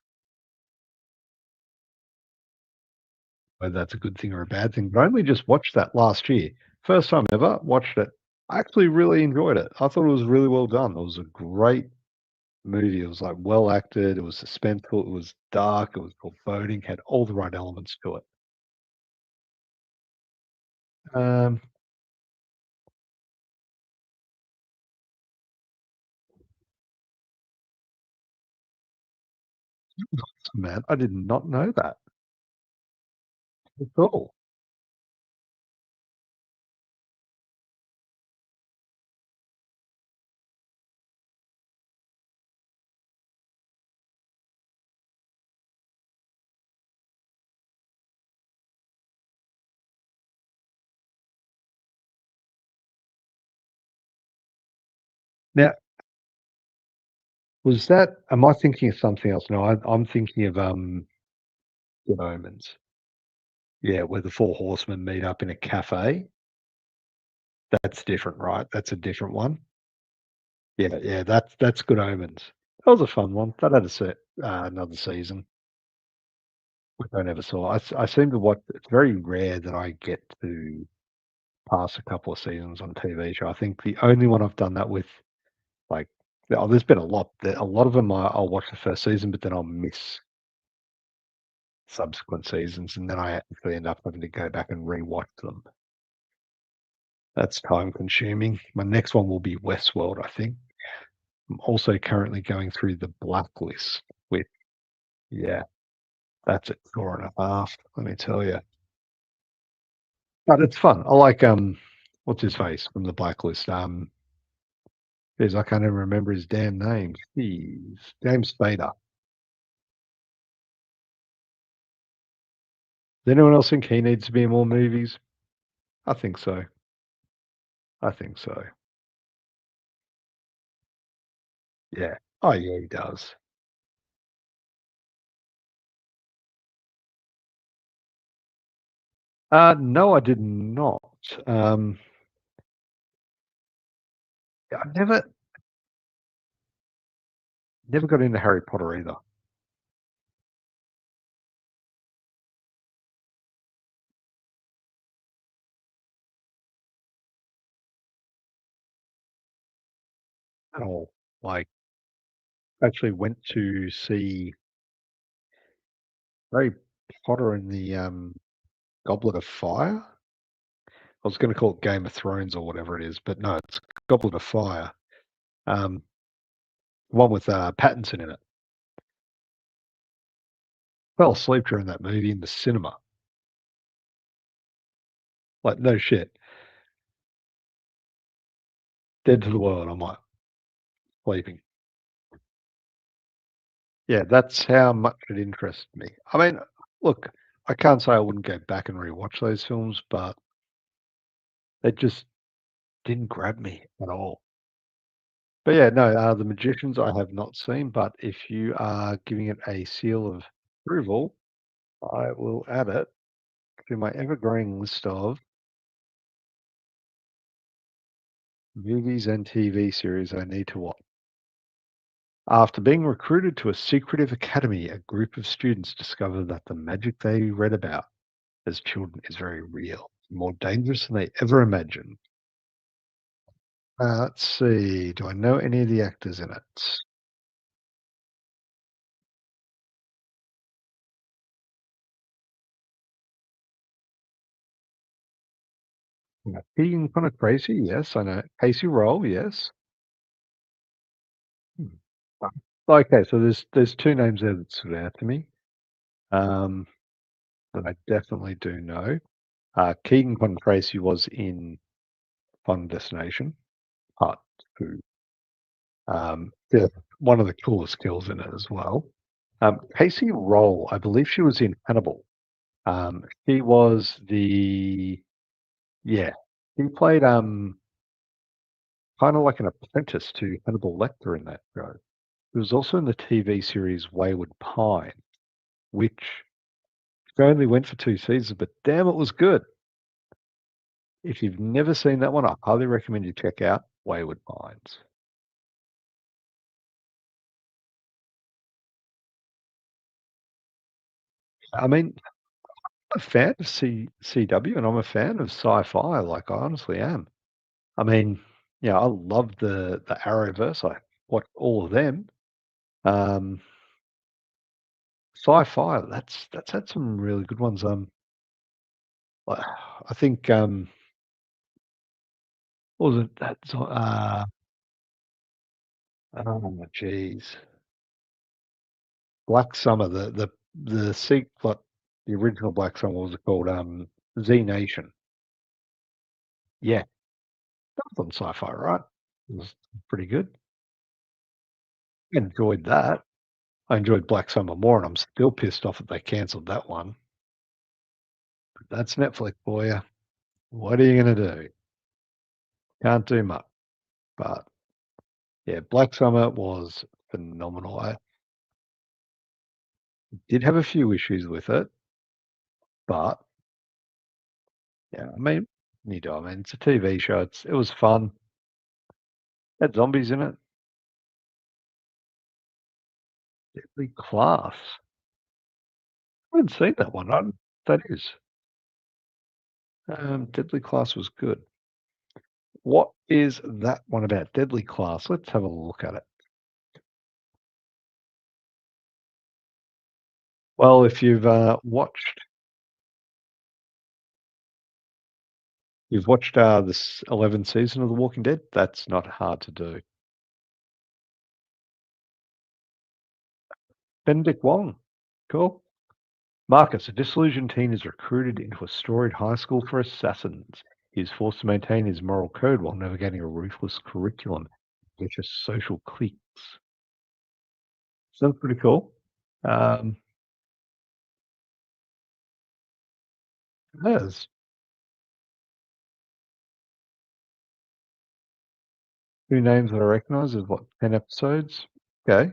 Whether that's a good thing or a bad thing, but I only just watched that last year. First time ever, watched it. I actually really enjoyed it. I thought it was really well done. It was a great movie. It was, like, well acted, it was suspenseful, it was dark, it was foreboding, had all the right elements to it. Um, man, I did not know that at all. Now, was that am I thinking of something else? No, I'm thinking of, Good Omens. Yeah, where the 4 horsemen meet up in a cafe. That's different, right? That's a different one? Yeah, yeah, that's Good Omens. That was a fun one. That had a another season, which I never saw. I seem to watch it's very rare that I get to past a couple of seasons on TV show. I think the only one I've done that with, like, there's been a lot. A lot of them I'll watch the first season, but then I'll miss subsequent seasons, and then I actually end up having to go back and rewatch them. That's time consuming. My next one will be Westworld, I think. I'm also currently going through the Blacklist, which, yeah, that's a 4.5, let me tell you. But it's fun. I like, what's his face from the Blacklist? Jeez, I can't even remember his damn name. Jeez, James Spader. Does anyone else think he needs to be in more movies? I think so. I think so. Yeah. Oh, yeah, he does. No, I did not. Um, I never got into Harry Potter either. At all. Like, actually went to see Harry Potter and the, Goblet of Fire. I was gonna call it Game of Thrones or whatever it is, but no, it's Goblet of Fire. Um, one with, Pattinson in it. Fell asleep during that movie in the cinema. Like, no shit. Dead to the world, I'm like, sleeping. Yeah, that's how much it interested me. I mean, look, I can't say I wouldn't go back and rewatch those films, but they just didn't grab me at all. But yeah, no, The Magicians I have not seen, but if you are giving it a seal of approval, I will add it to my ever-growing list of movies and TV series I need to watch. After being recruited to a secretive academy, a group of students discover that the magic they read about as children is very real, more dangerous than they ever imagined. Let's see. Do I know any of the actors in it? Yeah. Keegan Connor Crazy, yes, I know. Casey Roll, yes. Hmm. Uh, Okay, so there's two names there that stood out to me. Um, that I definitely do know. Keegan Connor Tracy was in Final Destination Part Two. Yeah, one of the coolest kills in it as well. Casey Roll, I believe she was in Hannibal. She was the Yeah, he played kind of like an apprentice to Hannibal Lecter in that show. He was also in the TV series Wayward Pine, which only went for 2 seasons, but damn, it was good. If you've never seen that one, I highly recommend you check out Wayward Pines. I mean, I'm a fan of CW and I'm a fan of sci-fi, like I honestly am. I mean, yeah, I love the Arrowverse. I watch all of them. Um, Sci-fi, that's had some really good ones. Like, I think what was it? That's oh jeez, Black Summer. The sequel, the original Black Summer, what was it called? Z Nation. Yeah, that was on Sci-Fi, right? It was pretty good. Enjoyed that. I enjoyed Black Summer more, and I'm still pissed off that they cancelled that one. That's Netflix for you. What are you gonna do? Can't do much. But yeah, Black Summer was phenomenal. I did have a few issues with it, but yeah, I mean, you do. I mean, it's a TV show. It was fun. Had zombies in it. Deadly Class. I haven't seen that one. That is. Deadly Class was good. What is that one about? Deadly Class. Let's have a look at it. Well, if you've watched this 11th season of The Walking Dead, that's not hard to do. Benedict Wong. Cool. Marcus, a disillusioned teen, is recruited into a storied high school for assassins. He is forced to maintain his moral code while navigating a ruthless curriculum, vicious social cliques. Sounds pretty cool. Um, there's 2 names that I recognise. There's what, 10 episodes? Okay.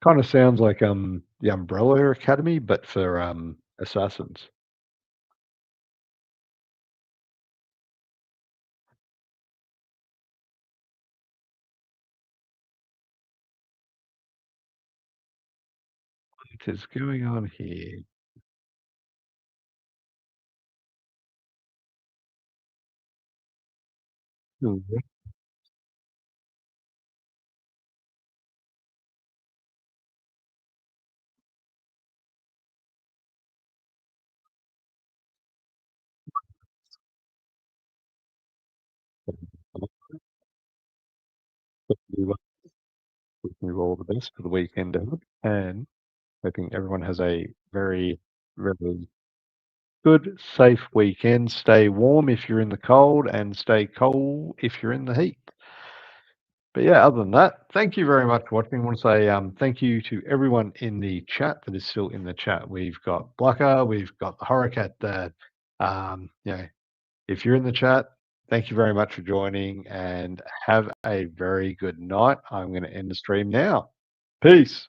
Kind of sounds like the Umbrella Academy, but for assassins. What is going on here? Hmm, we wish you all the best for the weekend ahead, and hoping everyone has a very, very good, safe weekend. Stay warm if you're in the cold, and stay cold if you're in the heat. But yeah, other than that, thank you very much for watching. I want to say thank you to everyone in the chat that is still in the chat. We've got Blucker, we've got the Horror Cat Dad. You know, if you're in the chat, thank you very much for joining, and have a very good night. I'm going to end the stream now. Peace.